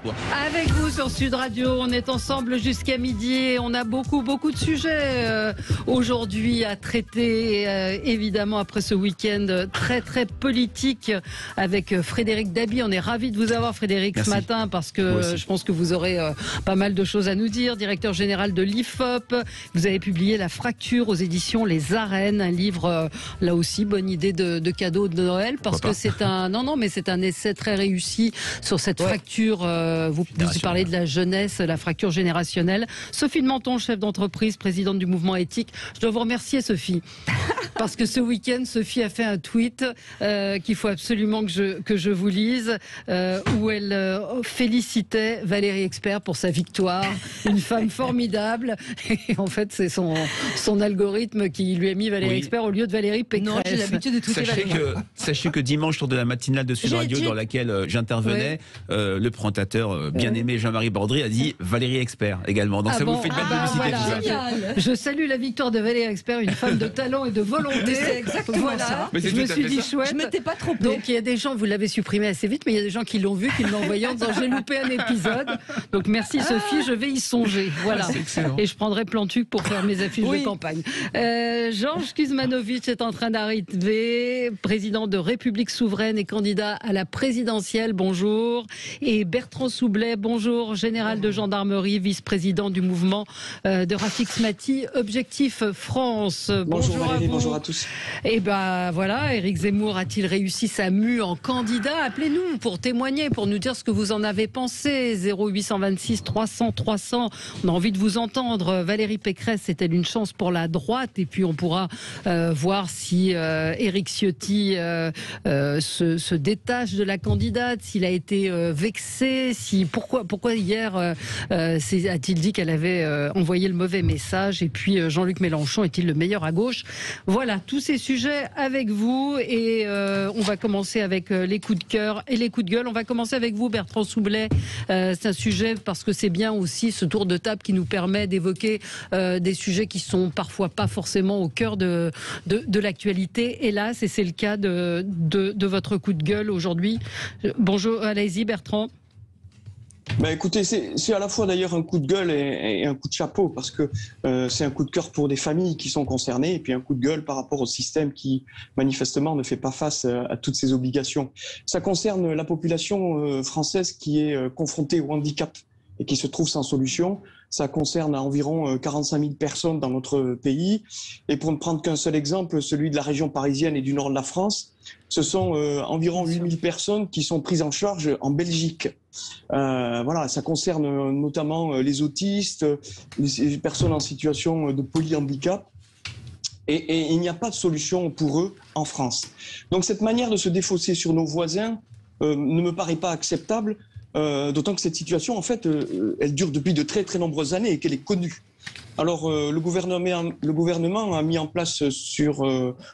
parcours. Avec vous sur Sud Radio, on est ensemble jusqu'à midi et on a beaucoup de sujets aujourd'hui à traiter, évidemment après ce week-end très politique avec Frédéric Dabi. On est ravis de vous avoir, Frédéric, ce matin, parce que je pense que vous aurez pas mal de choses à nous dire. Directeur général de l'IFOP, vous avez publié La Fracture aux éditions Les Arènes, un livre, là aussi, bonne idée de cadeau de Noël, parce que c'est un essai très réussi sur cette fracture. Vous parlez de la jeunesse, la fracture générationnelle. Sophie de Menton, chef d'entreprise, présidente du mouvement éthique. Je dois vous remercier, Sophie, parce que ce week-end, Sophie a fait un tweet qu'il faut absolument que je vous lise, où elle félicitait Valérie Expert pour sa victoire, une femme formidable. Et en fait, c'est son algorithme qui lui a mis Valérie Expert au lieu de Valérie Pécresse. Non, j'ai l'habitude de tweeter Sachez que dimanche, lors de la matinale de Sud Radio, dans laquelle j'intervenais, le présentateur bien-aimé Jean-Marie Bordry a dit Valérie Expert également. Donc ça vous fait une belle publicité. Voilà. Je salue la victoire de Valérie Expert, une femme de talent et de volonté. C'est exactement ça. Je me suis dit chouette. Je m'étais pas trompée. Donc il y a des gens, vous l'avez supprimé assez vite, mais il y a des gens qui l'ont vu, qui l'ont envoyé en disant j'ai loupé un épisode. Donc merci Sophie, je vais y songer. Voilà. Et je prendrai Plantuc pour faire mes affiches de campagne. Georges Kuzmanovic est en train d'arriver, président de République Souveraine et candidat à la présidentielle. Bonjour. Et Bertrand Soublet, bonjour, général de gendarmerie, vice-président du mouvement de Rafik Smati, Objectif France. Bonjour Valérie, à vous. Bonjour à tous. Et ben voilà, Éric Zemmour a-t-il réussi sa mue en candidat? Appelez-nous pour témoigner, pour nous dire ce que vous en avez pensé. 0826 300 300. On a envie de vous entendre. Valérie Pécresse, c'est-elle une chance pour la droite? Et puis on pourra voir si Éric Ciotti se détache de la candidate, s'il a été vexé, pourquoi hier a-t-il dit qu'elle avait envoyé le mauvais message, et puis Jean-Luc Mélenchon est-il le meilleur à gauche? Voilà, tous ces sujets avec vous, et on va commencer avec les coups de cœur et les coups de gueule. On va commencer avec vous, Bertrand Soublet. C'est un sujet, parce que c'est bien aussi ce tour de table qui nous permet d'évoquer des sujets qui sont parfois pas forcément au cœur de l'actualité, hélas, et c'est le cas de votre coup de gueule aujourd'hui. Bonjour, allez-y Bertrand. Écoutez, c'est à la fois d'ailleurs un coup de gueule et un coup de chapeau, parce que c'est un coup de cœur pour des familles qui sont concernées, et puis un coup de gueule par rapport au système qui manifestement ne fait pas face à toutes ces obligations. Ça concerne la population française qui est confrontée au handicap et qui se trouve sans solution. Ça concerne environ 45 000 personnes dans notre pays. Et pour ne prendre qu'un seul exemple, celui de la région parisienne et du nord de la France, ce sont environ 8 000 personnes qui sont prises en charge en Belgique. Voilà, ça concerne notamment les autistes, les personnes en situation de polyhandicap. Et il n'y a pas de solution pour eux en France. Donc cette manière de se défausser sur nos voisins ne me paraît pas acceptable. D'autant que cette situation, en fait, elle dure depuis de très nombreuses années et qu'elle est connue. Alors, le gouvernement a mis en place sur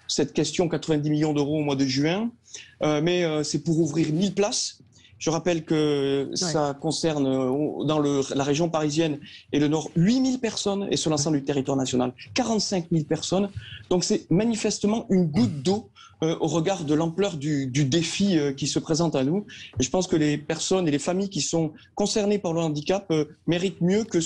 cette question 90 millions d'euros au mois de juin, mais c'est pour ouvrir 1000 places. Je rappelle que ça concerne dans la région parisienne et le nord 8000 personnes, et sur l'ensemble du territoire national 45 000 personnes. Donc c'est manifestement une goutte d'eau au regard de l'ampleur du défi qui se présente à nous. Et je pense que les personnes et les familles qui sont concernées par le handicap méritent mieux que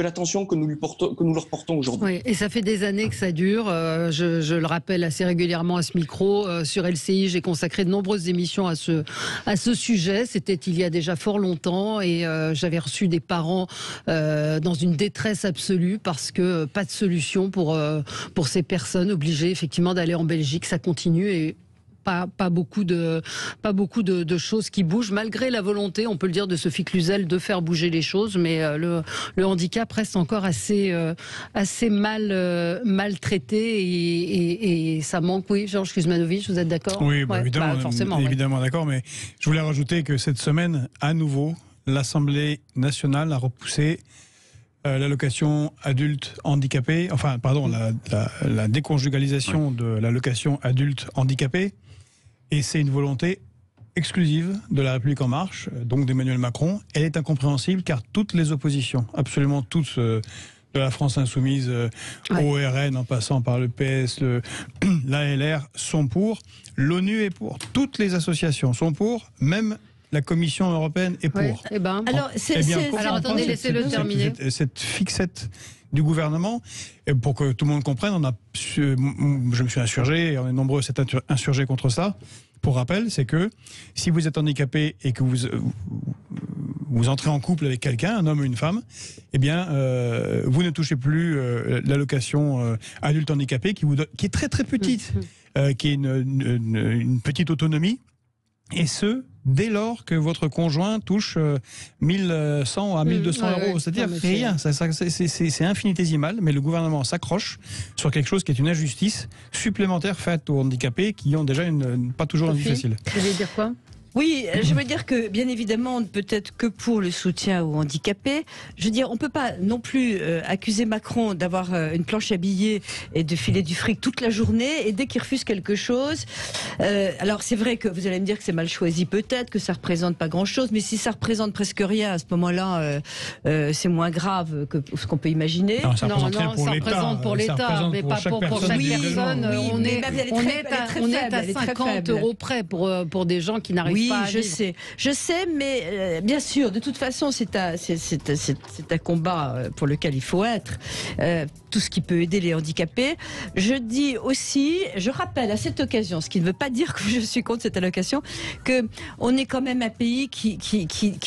l'attention que nous leur portons aujourd'hui. Oui, et ça fait des années que ça dure. Je le rappelle assez régulièrement à ce micro. Sur LCI, j'ai consacré de nombreuses émissions à ce sujet. C'était il y a déjà fort longtemps, et j'avais reçu des parents dans une détresse absolue parce que pas de solution pour ces personnes obligées effectivement d'aller en Belgique. Ça continue, et pas beaucoup de choses qui bougent, malgré la volonté, on peut le dire, de Sophie Cluzel de faire bouger les choses, mais le handicap reste encore assez mal traité, et ça manque. Oui, Georges Kuzmanovic, vous êtes d'accord? Oui, évidemment, forcément, évidemment d'accord, mais je voulais rajouter que cette semaine, à nouveau, l'Assemblée nationale a repoussé l'allocation adulte handicapé, la déconjugalisation de l'allocation adulte handicapé, et c'est une volonté exclusive de la République en marche, donc d'Emmanuel Macron. Elle est incompréhensible car toutes les oppositions, absolument toutes, de la France insoumise au RN en passant par le PS, l'ALR sont pour, l'ONU est pour, toutes les associations sont pour, même la Commission européenne est pour. Ouais, alors, alors attendez, laissez-le terminer. Cette fixette du gouvernement, et pour que tout le monde comprenne, je me suis insurgé, et on est nombreux à s'être insurgés contre ça. Pour rappel, c'est que si vous êtes handicapé et que vous entrez en couple avec quelqu'un, un homme ou une femme, eh bien, vous ne touchez plus l'allocation adulte handicapé qui est très très petite, qui est une petite autonomie, et ce, dès lors que votre conjoint touche 1100 à 1200 euros. C'est-à-dire rien, c'est infinitésimal, mais le gouvernement s'accroche sur quelque chose qui est une injustice supplémentaire faite aux handicapés qui ont déjà pas toujours une vie facile. Vous voulez dire quoi ? Oui, je veux dire que, bien évidemment, peut-être que pour le soutien aux handicapés, je veux dire, on peut pas non plus accuser Macron d'avoir une planche à billets et de filer du fric toute la journée, et dès qu'il refuse quelque chose, alors c'est vrai que vous allez me dire que c'est mal choisi peut-être, que ça représente pas grand-chose, mais si ça représente presque rien, à ce moment-là, c'est moins grave que ce qu'on peut imaginer. Non, ça représente pour l'État, mais pas pour chaque personne. On est à 50 euros près pour des gens qui n'arrivent pas. Oui, je sais, mais bien sûr, de toute façon, c'est un combat pour lequel il faut être. Tout ce qui peut aider les handicapés. Je dis aussi, je rappelle à cette occasion, ce qui ne veut pas dire que je suis contre cette allocation, que on est quand même un pays qui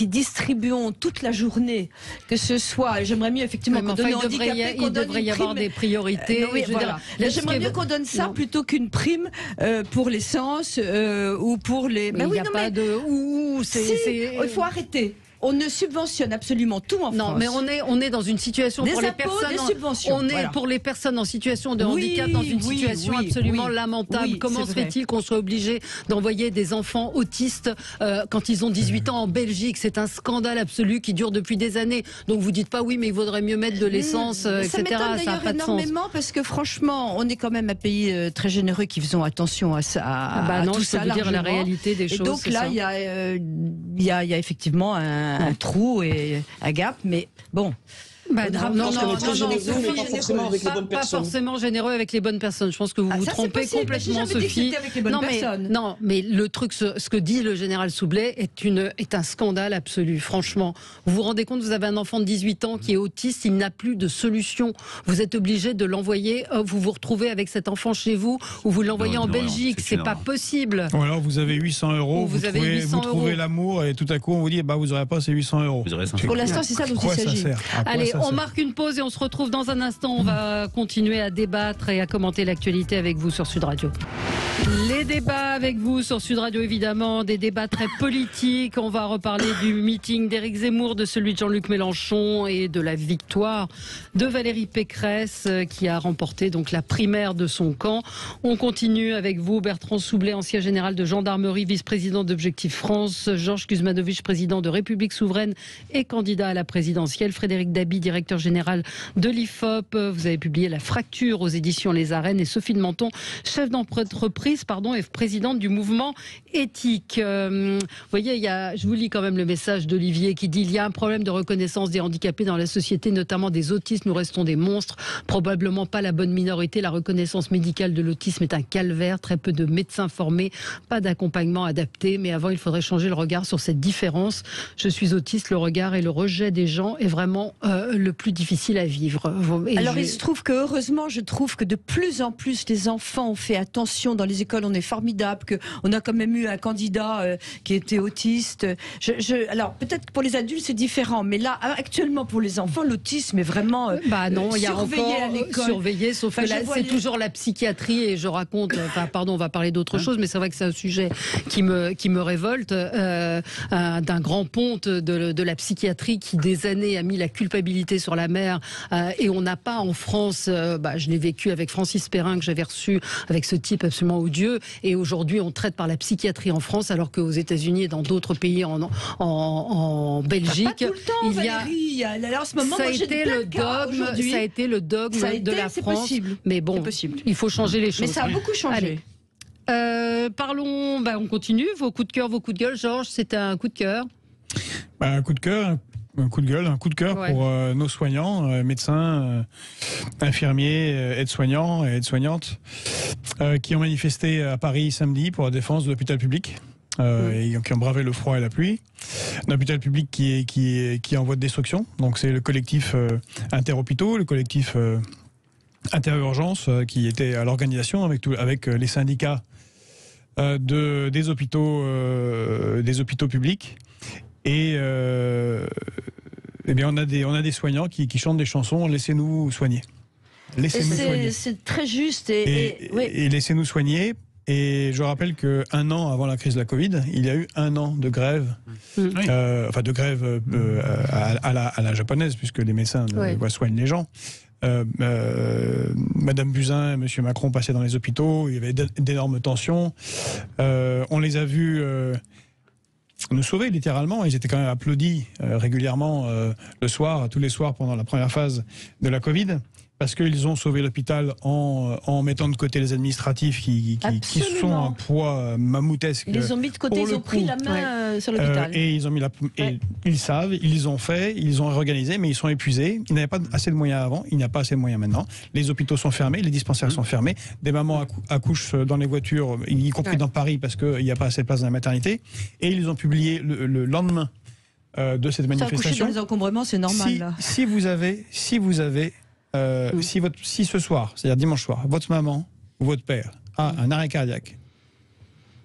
distribuons toute la journée, que ce soit, j'aimerais mieux effectivement qu'on donne aux handicapés, il devrait y avoir des priorités. J'aimerais mieux qu'on donne ça plutôt qu'une prime pour l'essence ou pour les. Mais oui, non, il faut arrêter. On ne subventionne absolument tout en France. Non, mais on est dans une situation des pour les impôts, personnes. Des subventions. On est pour les personnes en situation de handicap dans une situation absolument lamentable. Comment se fait-il qu'on soit obligé d'envoyer des enfants autistes quand ils ont 18 ans en Belgique? C'est un scandale absolu qui dure depuis des années. Donc vous dites pas oui, mais il vaudrait mieux mettre de l'essence, etc. Ça m'étonne d'ailleurs énormément parce que franchement, on est quand même un pays très généreux qui faisons attention à ça. À tout ça, je peux vous dire la réalité des choses. Et donc là, il y a effectivement un trou et un gap, mais bon. Pas forcément généreux avec les bonnes personnes. Je pense que vous vous trompez complètement, Sophie. Non, mais le truc, ce que dit le général Soublet est un scandale absolu. Franchement, vous vous rendez compte, vous avez un enfant de 18 ans qui est autiste, il n'a plus de solution. Vous êtes obligé de l'envoyer. Vous vous retrouvez avec cet enfant chez vous ou vous l'envoyez en Belgique. C'est pas possible. Ou alors vous avez 800 euros. Vous trouvez l'amour et tout à coup on vous dit vous n'aurez pas ces 800 euros. Pour l'instant, c'est ça dont il s'agit. Allez, on marque une pause et on se retrouve dans un instant. On va continuer à débattre et à commenter l'actualité avec vous sur Sud Radio. Les débats avec vous sur Sud Radio, évidemment, des débats très politiques. On va reparler du meeting d'Éric Zemmour, de celui de Jean-Luc Mélenchon et de la victoire de Valérie Pécresse qui a remporté donc la primaire de son camp. On continue avec vous, Bertrand Soublet, ancien général de gendarmerie, vice-président d'Objectif France, Georges Kuzmanovic, président de République Souveraine et candidat à la présidentielle, Frédéric Dabi, directeur général de l'IFOP. Vous avez publié La Fracture aux éditions Les Arènes, et Sophie de Menton, chef d'entreprise et présidente du mouvement éthique. Vous voyez, je vous lis quand même le message d'Olivier qui dit: il y a un problème de reconnaissance des handicapés dans la société, notamment des autistes. Nous restons des monstres, probablement pas la bonne minorité. La reconnaissance médicale de l'autisme est un calvaire, très peu de médecins formés, pas d'accompagnement adapté. Mais avant, il faudrait changer le regard sur cette différence. Je suis autiste, le regard et le rejet des gens est vraiment le plus difficile à vivre. Alors il se trouve que heureusement, je trouve que de plus en plus les enfants ont fait attention dans les écoles. On est formidable, qu'on a quand même eu un candidat qui était autiste. Alors peut-être que pour les adultes c'est différent, mais là actuellement pour les enfants l'autisme est vraiment non, il y a surveillé à l'école. Surveillé, sauf que là c'est toujours la psychiatrie, et je raconte. On va parler d'autre chose, mais c'est vrai que c'est un sujet qui me révolte. D'un grand ponte de la psychiatrie qui des années a mis la culpabilité sur la mère, et on n'a pas en France, je l'ai vécu avec Francis Perrin que j'avais reçu avec ce type absolument odieux, et aujourd'hui on traite par la psychiatrie en France alors qu'aux États-Unis et dans d'autres pays, en Belgique, pas tout le temps, Valérie. Alors, en ce moment, ça a été le dogme de la France. Possible. Mais bon, il faut changer les choses. Mais ça a beaucoup changé. Allez. Parlons, on continue. Vos coups de cœur, vos coups de gueule. Georges, c'était un coup de cœur. Un coup de cœur. Un coup de gueule, un coup de cœur pour nos soignants, médecins, infirmiers, aides-soignants et aides-soignantes qui ont manifesté à Paris samedi pour la défense de l'hôpital public. et qui ont bravé le froid et la pluie. Un hôpital public qui est en voie de destruction. Donc c'est le collectif Interhôpitaux, le collectif Interurgence qui était à l'organisation avec les syndicats des hôpitaux publics. Et bien on a des soignants qui chantent des chansons. Laissez-nous soigner. Laissez-nous soigner. C'est très juste et laissez-nous soigner. Et je rappelle qu'un an avant la crise de la Covid, il y a eu un an de grève, de grève à la japonaise, puisque les médecins soignent les gens. Madame Buzyn et Monsieur Macron passaient dans les hôpitaux, il y avait d'énormes tensions. On les a vus nous sauver littéralement. Ils étaient quand même applaudis régulièrement tous les soirs pendant la première phase de la Covid. Parce qu'ils ont sauvé l'hôpital en mettant de côté les administratifs qui sont un poids mammouthesque. Ils les ont mis de côté, ils ont pris la main sur l'hôpital. Et ils ont mis ils savent, ils ont fait, ils ont organisé, mais ils sont épuisés. Ils n'avaient pas assez de moyens avant, il n'y a pas assez de moyens maintenant. Les hôpitaux sont fermés, les dispensaires sont fermés. Des mamans accouchent dans les voitures, y compris dans Paris, parce qu'il n'y a pas assez de place dans la maternité. Et ils ont publié le lendemain de cette manifestation. Accoucher dans les encombrements, c'est normal. Si vous avez si ce soir, c'est-à-dire dimanche soir, votre maman ou votre père a un arrêt cardiaque,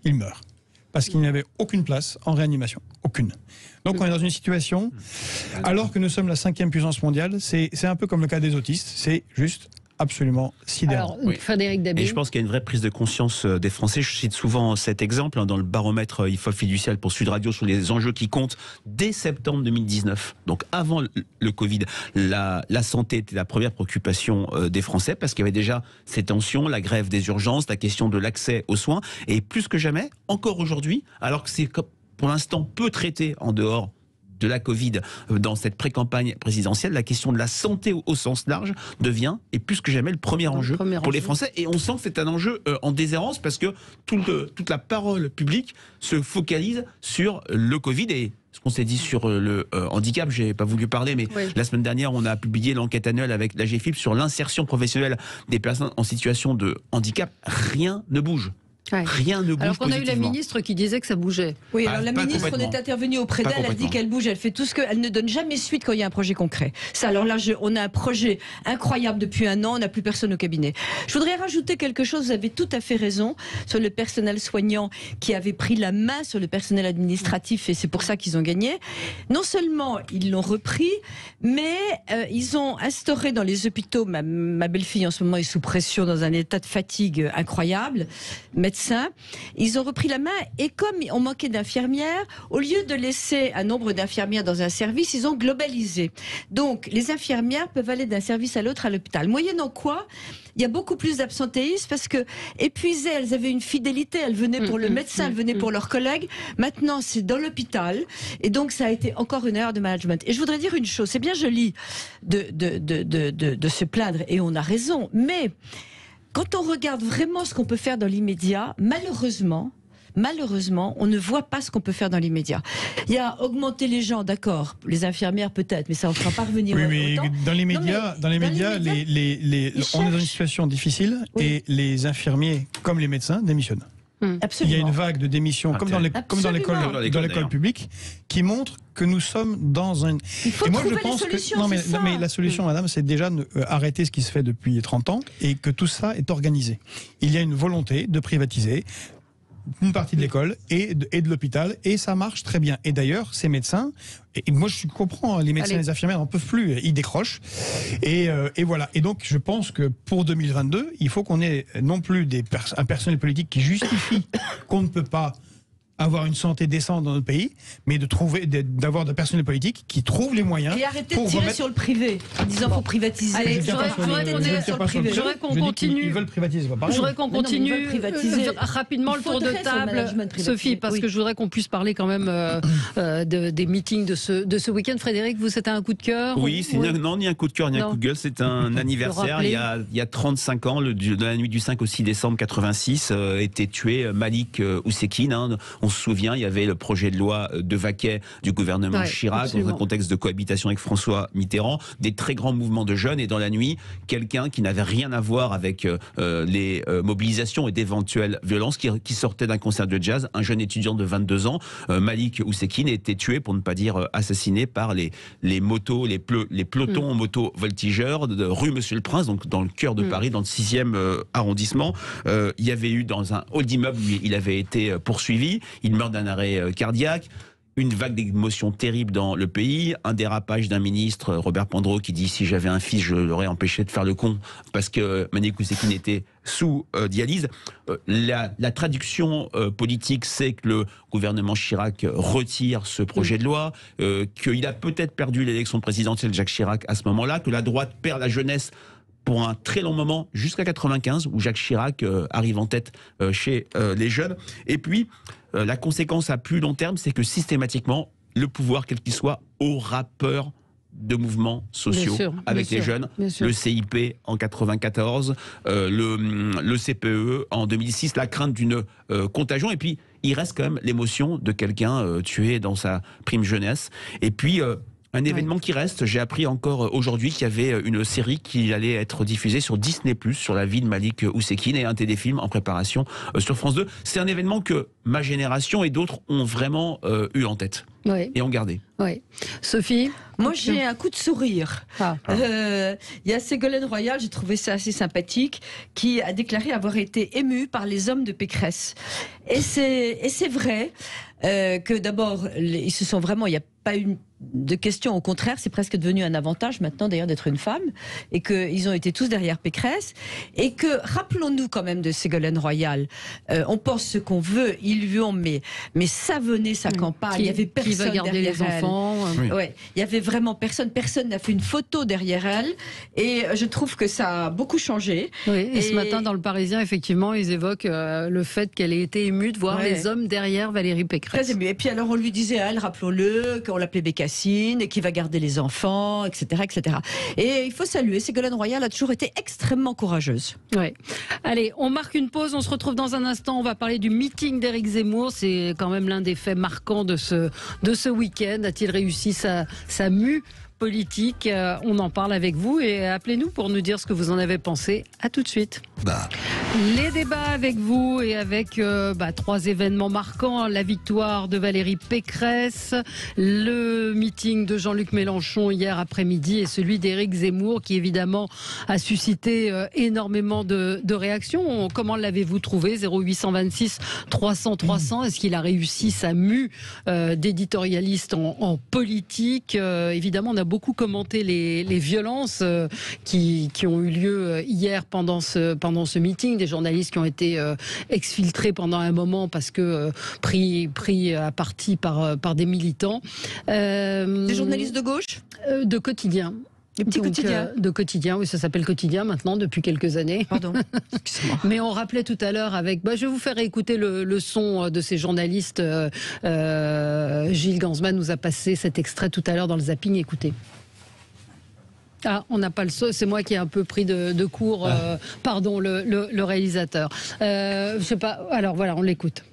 il meurt. Parce qu'il n'y avait aucune place en réanimation. Aucune. Donc on est dans une situation, alors que nous sommes la 5e puissance mondiale, c'est un peu comme le cas des autistes, c'est juste absolument sidérant. Alors, Frédéric Dabi. Et je pense qu'il y a une vraie prise de conscience des Français. Je cite souvent cet exemple dans le baromètre IFOP fiducial pour Sud Radio sur les enjeux qui comptent dès septembre 2019. Donc avant le Covid, la santé était la première préoccupation des Français parce qu'il y avait déjà ces tensions, la grève des urgences, la question de l'accès aux soins. Et plus que jamais, encore aujourd'hui, alors que c'est pour l'instant peu traité en dehors de la Covid dans cette pré-campagne présidentielle, la question de la santé au sens large devient, et plus que jamais, le premier enjeu pour les Français. Et on sent que c'est un enjeu en déshérence parce que toute la parole publique se focalise sur le Covid. Et ce qu'on s'est dit sur le handicap, j'ai pas voulu parler, mais la semaine dernière, on a publié l'enquête annuelle avec l'AGFIP sur l'insertion professionnelle des personnes en situation de handicap. Rien ne bouge. Rien ne bouge. Alors qu'on a eu la ministre qui disait que ça bougeait. Oui, alors la ministre, on est intervenu auprès d'elle, elle dit qu'elle bouge, elle fait tout ce qu'elle ne donne jamais suite quand il y a un projet concret. Ça, alors là, on a un projet incroyable depuis un an, on n'a plus personne au cabinet. Je voudrais rajouter quelque chose, vous avez tout à fait raison, sur le personnel soignant qui avait pris la main sur le personnel administratif et c'est pour ça qu'ils ont gagné. Non seulement ils l'ont repris, mais ils ont instauré dans les hôpitaux, ma belle-fille en ce moment est sous pression dans un état de fatigue incroyable, médecins, ils ont repris la main et comme on manquait d'infirmières, au lieu de laisser un nombre d'infirmières dans un service, ils ont globalisé. Donc les infirmières peuvent aller d'un service à l'autre à l'hôpital. Moyennant quoi, il y a beaucoup plus d'absentéisme parce que épuisées, elles avaient une fidélité, elles venaient pour le médecin, elles venaient pour leurs collègues. Maintenant, c'est dans l'hôpital et donc ça a été encore une erreur de management. Et je voudrais dire une chose, c'est bien joli de se plaindre et on a raison, mais quand on regarde vraiment ce qu'on peut faire dans l'immédiat, malheureusement, on ne voit pas ce qu'on peut faire dans l'immédiat. Il y a augmenter les gens, d'accord, les infirmières peut-être, mais ça ne fera pas revenir autant. Oui, mais dans les médias, on est dans une situation difficile et les infirmiers, comme les médecins, démissionnent. Absolument. Il y a une vague de démissions, comme dans l'école publique, qui montre que nous sommes dans un... Il faut trouver les solutions, mais la solution, madame, c'est déjà arrêter ce qui se fait depuis 30 ans et que tout ça est organisé. Il y a une volonté de privatiser une partie de l'école et de l'hôpital, et ça marche très bien. Et d'ailleurs, ces médecins, et moi je comprends, les médecins et les infirmières n'en peuvent plus, ils décrochent, et voilà. Et donc je pense que pour 2022, il faut qu'on ait non plus un personnel politique qui justifie qu'on ne peut pas avoir une santé décente dans notre pays, mais d'avoir des personnels politiques qui trouvent les moyens. Et arrêter de tirer sur le privé, en disant faut privatiser. Allez, j'aurais qu'on continue. Ils veulent privatiser. J'aurais qu'on continue rapidement le tour de table, Sophie, parce que je voudrais qu'on puisse parler quand même des meetings de ce week-end. Frédéric, vous, c'était un coup de cœur? Oui, non, ni un coup de cœur, ni un coup de gueule. C'est un anniversaire. Il y a 35 ans, de la nuit du 5 au 6 décembre 86, était tué Malik Oussekine. On On se souvient, il y avait le projet de loi de Vaquet du gouvernement Chirac, absolument. dans un contexte de cohabitation avec François Mitterrand, des très grands mouvements de jeunes, et dans la nuit, quelqu'un qui n'avait rien à voir avec les mobilisations et d'éventuelles violences, qui sortait d'un concert de jazz, un jeune étudiant de 22 ans, Malik Oussekine, a été tué, pour ne pas dire assassiné, par les motos, les pelotons moto voltigeurs de rue Monsieur le Prince, donc dans le cœur de Paris, dans le 6e arrondissement. Il y avait eu dans un hall d'immeuble, il avait été poursuivi, il meurt d'un arrêt cardiaque. Une vague d'émotions terribles dans le pays, un dérapage d'un ministre, Robert Pandreau, qui dit « si j'avais un fils, je l'aurais empêché de faire le con » parce que Malik Oussekine était sous dialyse. La traduction politique, c'est que le gouvernement Chirac retire ce projet de loi, qu'il a peut-être perdu l'élection présidentielle, Jacques Chirac, à ce moment-là, que la droite perd la jeunesse pour un très long moment, jusqu'à 95, où Jacques Chirac arrive en tête chez les jeunes. Et puis, la conséquence à plus long terme, c'est que systématiquement, le pouvoir, quel qu'il soit, aura peur de mouvements sociaux avec les jeunes. Le CIP en 94, le CPE en 2006, la crainte d'une contagion. Et puis, il reste quand même l'émotion de quelqu'un tué dans sa prime jeunesse. Et puis... un événement qui reste, j'ai appris encore aujourd'hui qu'il y avait une série qui allait être diffusée sur Disney+, sur la vie de Malik Oussekine, et un téléfilm en préparation sur France 2. C'est un événement que ma génération et d'autres ont vraiment eu en tête et ont gardé. Oui. Sophie ? Moi, j'ai un coup de sourire. Il y a Ségolène Royal, j'ai trouvé ça assez sympathique, qui a déclaré avoir été émue par les hommes de Pécresse. Et c'est vrai que d'abord, ils se sont vraiment... Il n'y a pas eu de question, au contraire, c'est presque devenu un avantage maintenant d'ailleurs d'être une femme, et qu'ils ont été tous derrière Pécresse, et que, rappelons-nous quand même de Ségolène Royal, on pense ce qu'on veut, ils lui ont mais savonné sa campagne, il y avait personne qui va garder derrière les enfants. Ouais, il y avait vraiment personne n'a fait une photo derrière elle, et je trouve que ça a beaucoup changé. Oui, et ce matin dans le Parisien, effectivement, ils évoquent le fait qu'elle ait été émue de voir les hommes derrière Valérie Pécresse. Très émue. Et puis alors on lui disait à elle, rappelons-le, qu'on l'appelait Bécassine, et qui va garder les enfants, etc., etc. Et il faut saluer, Ségolène Royal a toujours été extrêmement courageuse. Ouais. Allez, on marque une pause, on se retrouve dans un instant, on va parler du meeting d'Éric Zemmour, c'est quand même l'un des faits marquants de ce week-end. A-t-il réussi sa mue politique? On en parle avec vous, et appelez-nous pour nous dire ce que vous en avez pensé. À tout de suite. Les débats avec vous, et avec 3 événements marquants: la victoire de Valérie Pécresse, le meeting de Jean-Luc Mélenchon hier après-midi, et celui d'Éric Zemmour, qui évidemment a suscité énormément de réactions. Comment l'avez-vous trouvé? 0826 300 300. Est-ce qu'il a réussi sa mue d'éditorialiste en politique? Évidemment, on a beaucoup commenté les violences qui ont eu lieu hier pendant ce meeting, des journalistes qui ont été exfiltrés pendant un moment parce que pris à partie par des militants. Des journalistes de gauche? De quotidien. Les petits quotidiens. De quotidien, oui, ça s'appelle Quotidien maintenant depuis quelques années. Pardon, excusez-moi. Mais on rappelait tout à l'heure avec... je vais vous faire écouter le son de ces journalistes. Gilles Gansman nous a passé cet extrait tout à l'heure dans le zapping, écoutez. Ah, on n'a pas le son, c'est moi qui ai un peu pris de court, pardon, le réalisateur. Je sais pas, alors voilà, on l'écoute.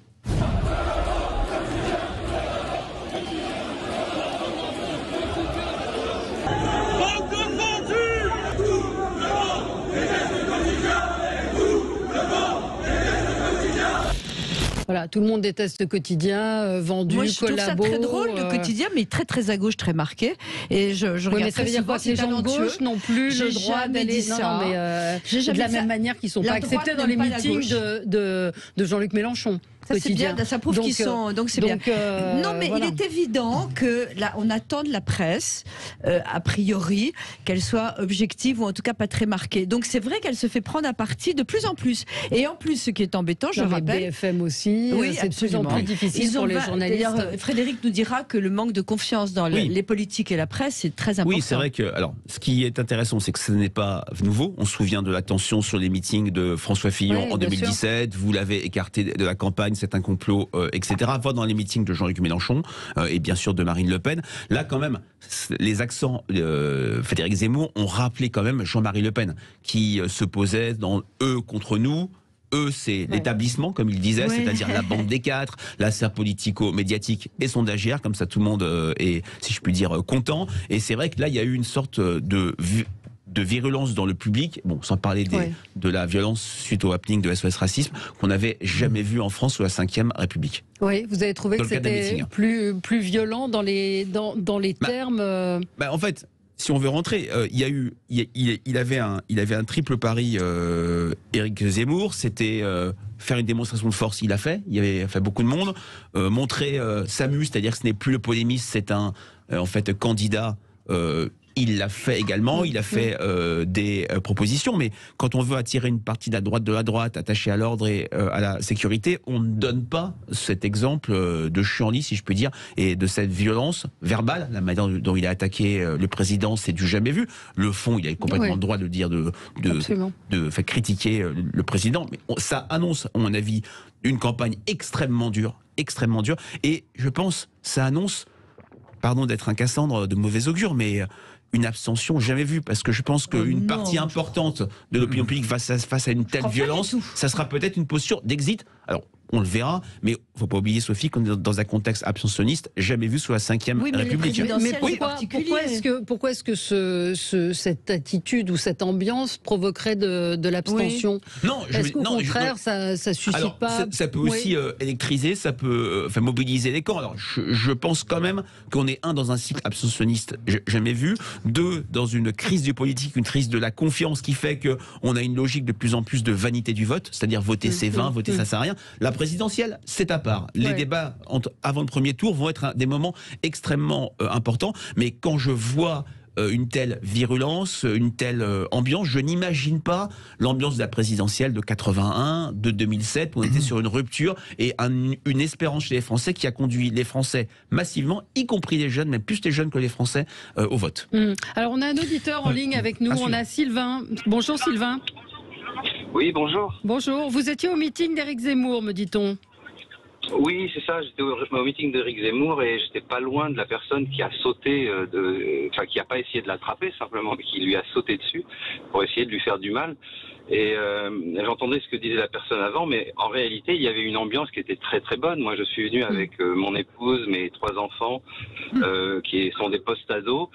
Voilà, tout le monde déteste le Quotidien, vendu, moi, je trouve ça très drôle, le Quotidien, mais très très à gauche, très marqué. Et je regarde mais ça veut dire quoi, que les gens de gauche n'ont plus le droit d'aller ça. Non, mais de la même manière qu'ils ne sont pas acceptés dans les meetings de Jean-Luc Mélenchon. Ça c'est bien, ça prouve qu'ils sont. Donc c'est bien. Non, mais voilà. Il est évident que là, on attend de la presse, a priori, qu'elle soit objective ou en tout cas pas très marquée. Donc c'est vrai qu'elle se fait prendre à partie de plus en plus. Et en plus, ce qui est embêtant, je rappelle. BFM aussi. Oui, c'est de plus en plus difficile pour les journalistes. D'ailleurs, Frédéric nous dira que le manque de confiance dans les politiques et la presse, c'est très important. Oui, c'est vrai que. Alors, ce qui est intéressant, c'est que ce n'est pas nouveau. On se souvient de la tension sur les meetings de François Fillon en 2017. Sûr. Vous l'avez écarté de la campagne. C'est un complot, etc. Va dans les meetings de Jean-Luc Mélenchon et bien sûr de Marine Le Pen. Là, quand même, les accents Frédéric Zemmour ont rappelé quand même Jean-Marie Le Pen, qui se posait dans eux contre nous. eux, c'est l'établissement, comme il disait, c'est-à-dire la bande des quatre, la sphère politico-médiatique et sondagière, comme ça tout le monde est, si je puis dire, content. Et c'est vrai que là, il y a eu une sorte de virulence dans le public, bon, sans parler de la violence suite au happening de SOS Racisme, qu'on n'avait jamais vu en France sous la Ve République. Oui, vous avez trouvé que c'était plus violent dans les termes En fait, si on veut rentrer, il avait un triple pari, Éric Zemmour, c'était faire une démonstration de force, il a fait beaucoup de monde, montrer Samu, c'est-à-dire que ce n'est plus le polémiste, c'est un candidat. Il l'a fait également, il a fait des propositions, mais quand on veut attirer une partie de la droite attachée à l'ordre et à la sécurité, on ne donne pas cet exemple de Chianli, si je peux dire, et de cette violence verbale, la manière dont il a attaqué le président, c'est du jamais vu. Le fond, il a complètement le droit de dire, de critiquer le président, mais ça annonce, à mon avis, une campagne extrêmement dure, et je pense, ça annonce, pardon d'être un Cassandre de mauvais augure, mais une abstention jamais vue, parce que je pense qu'une partie importante de l'opinion publique face à une telle violence, ça sera peut-être une posture d'exit. Alors, on le verra, mais il ne faut pas oublier, Sophie, qu'on est dans un contexte abstentionniste jamais vu sous la Ve République. Mais pourquoi est-ce que cette attitude ou cette ambiance provoquerait de l'abstention? Non, est-ce qu'au contraire, ça ne suscite pas... Ça peut aussi électriser, ça peut mobiliser les camps. Alors, je pense quand même qu'on est, dans un cycle abstentionniste jamais vu, deux, dans une crise du politique, une crise de la confiance qui fait qu'on a une logique de plus en plus de vanité du vote, c'est-à-dire voter c'est vain, voter ça sert à rien. La présidentielle, c'est à part. Les débats avant le premier tour vont être des moments extrêmement importants, mais quand je vois une telle virulence, une telle ambiance, je n'imagine pas l'ambiance de la présidentielle de 81, de 2007, où on était sur une rupture et une espérance chez les Français qui a conduit les Français massivement, y compris les jeunes, même plus les jeunes que les Français, au vote. Alors on a un auditeur en ligne avec nous, on a Sylvain. Bonjour Sylvain. Oui, bonjour. Bonjour, vous étiez au meeting d'Éric Zemmour, me dit-on. Oui, c'est ça, j'étais au meeting d'Éric Zemmour et j'étais pas loin de la personne qui a sauté, qui a pas essayé de l'attraper simplement, mais qui lui a sauté dessus pour essayer de lui faire du mal. Et j'entendais ce que disait la personne avant, mais en réalité, il y avait une ambiance qui était très très bonne. Moi, je suis venu avec mon épouse, mes 3 enfants, qui sont des post-ados,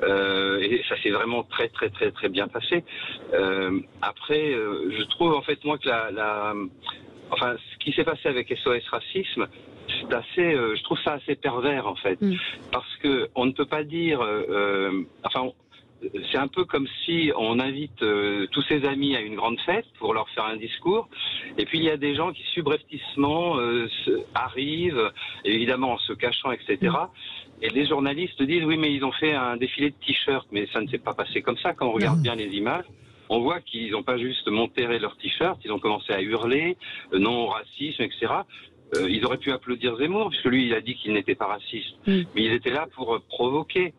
et ça s'est vraiment très très très très bien passé. Après, je trouve en fait moi que ce qui s'est passé avec SOS Racisme, c'est assez, je trouve ça assez pervers en fait, parce que on ne peut pas dire, c'est un peu comme si on invite tous ses amis à une grande fête pour leur faire un discours, et puis il y a des gens qui subrepticement arrivent, évidemment en se cachant, etc. Et les journalistes disent oui, mais ils ont fait un défilé de t-shirts, mais ça ne s'est pas passé comme ça. Quand on regarde bien les images, on voit qu'ils n'ont pas juste monté leur t-shirt, ils ont commencé à hurler non au racisme, etc. Ils auraient pu applaudir Zemmour, puisque lui, il a dit qu'il n'était pas raciste. Mais ils étaient là pour provoquer.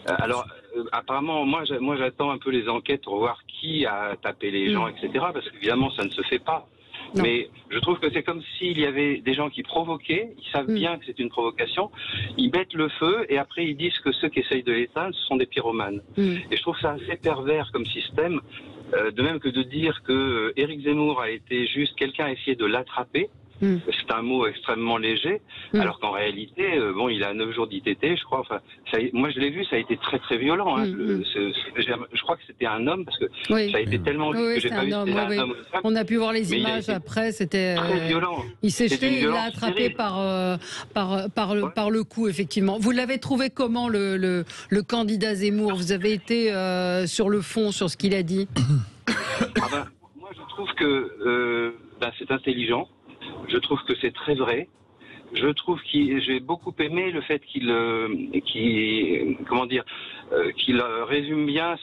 Alors, apparemment, moi j'attends un peu les enquêtes pour voir qui a tapé les gens, etc. Parce qu'évidemment, ça ne se fait pas. Non. Mais je trouve que c'est comme s'il y avait des gens qui provoquaient, ils savent bien que c'est une provocation, ils mettent le feu et après ils disent que ceux qui essayent de l'éteindre, ce sont des pyromanes. Et je trouve ça assez pervers comme système, de même que de dire que Éric Zemmour a été juste, quelqu'un a essayé de l'attraper. C'est un mot extrêmement léger, alors qu'en réalité, il a 9 jours d'ITT, je crois. Enfin, moi, je l'ai vu, ça a été très très violent. Hein. Je crois que c'était un homme parce que ça a été tellement que j'ai pas vu c'était un homme. On a pu voir les images après, c'était très violent. Il s'est jeté, il l'a attrapé par le cou, effectivement. Vous l'avez trouvé comment le candidat Zemmour? Vous avez été sur le fond, sur ce qu'il a dit? Moi, je trouve que c'est intelligent. Je trouve que c'est très vrai. Je trouve j'ai beaucoup aimé le fait qu'il résume bien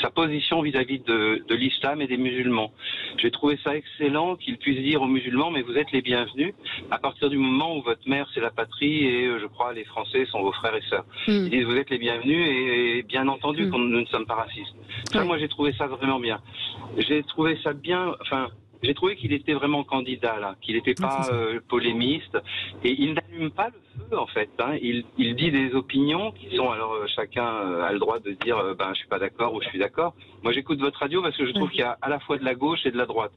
sa position vis-à-vis de l'islam et des musulmans. J'ai trouvé ça excellent qu'il puisse dire aux musulmans, mais vous êtes les bienvenus à partir du moment où votre mère c'est la patrie et je crois les Français sont vos frères et sœurs. Ils disent vous êtes les bienvenus et bien entendu nous ne sommes pas racistes. Ça, moi j'ai trouvé ça vraiment bien. J'ai trouvé ça bien, j'ai trouvé qu'il était vraiment candidat là, qu'il n'était pas polémiste, et il n'allume pas le feu en fait. Hein. Il dit des opinions qui sont, alors chacun a le droit de dire je suis pas d'accord ou je suis d'accord. Moi j'écoute votre radio parce que je trouve qu'il y a à la fois de la gauche et de la droite.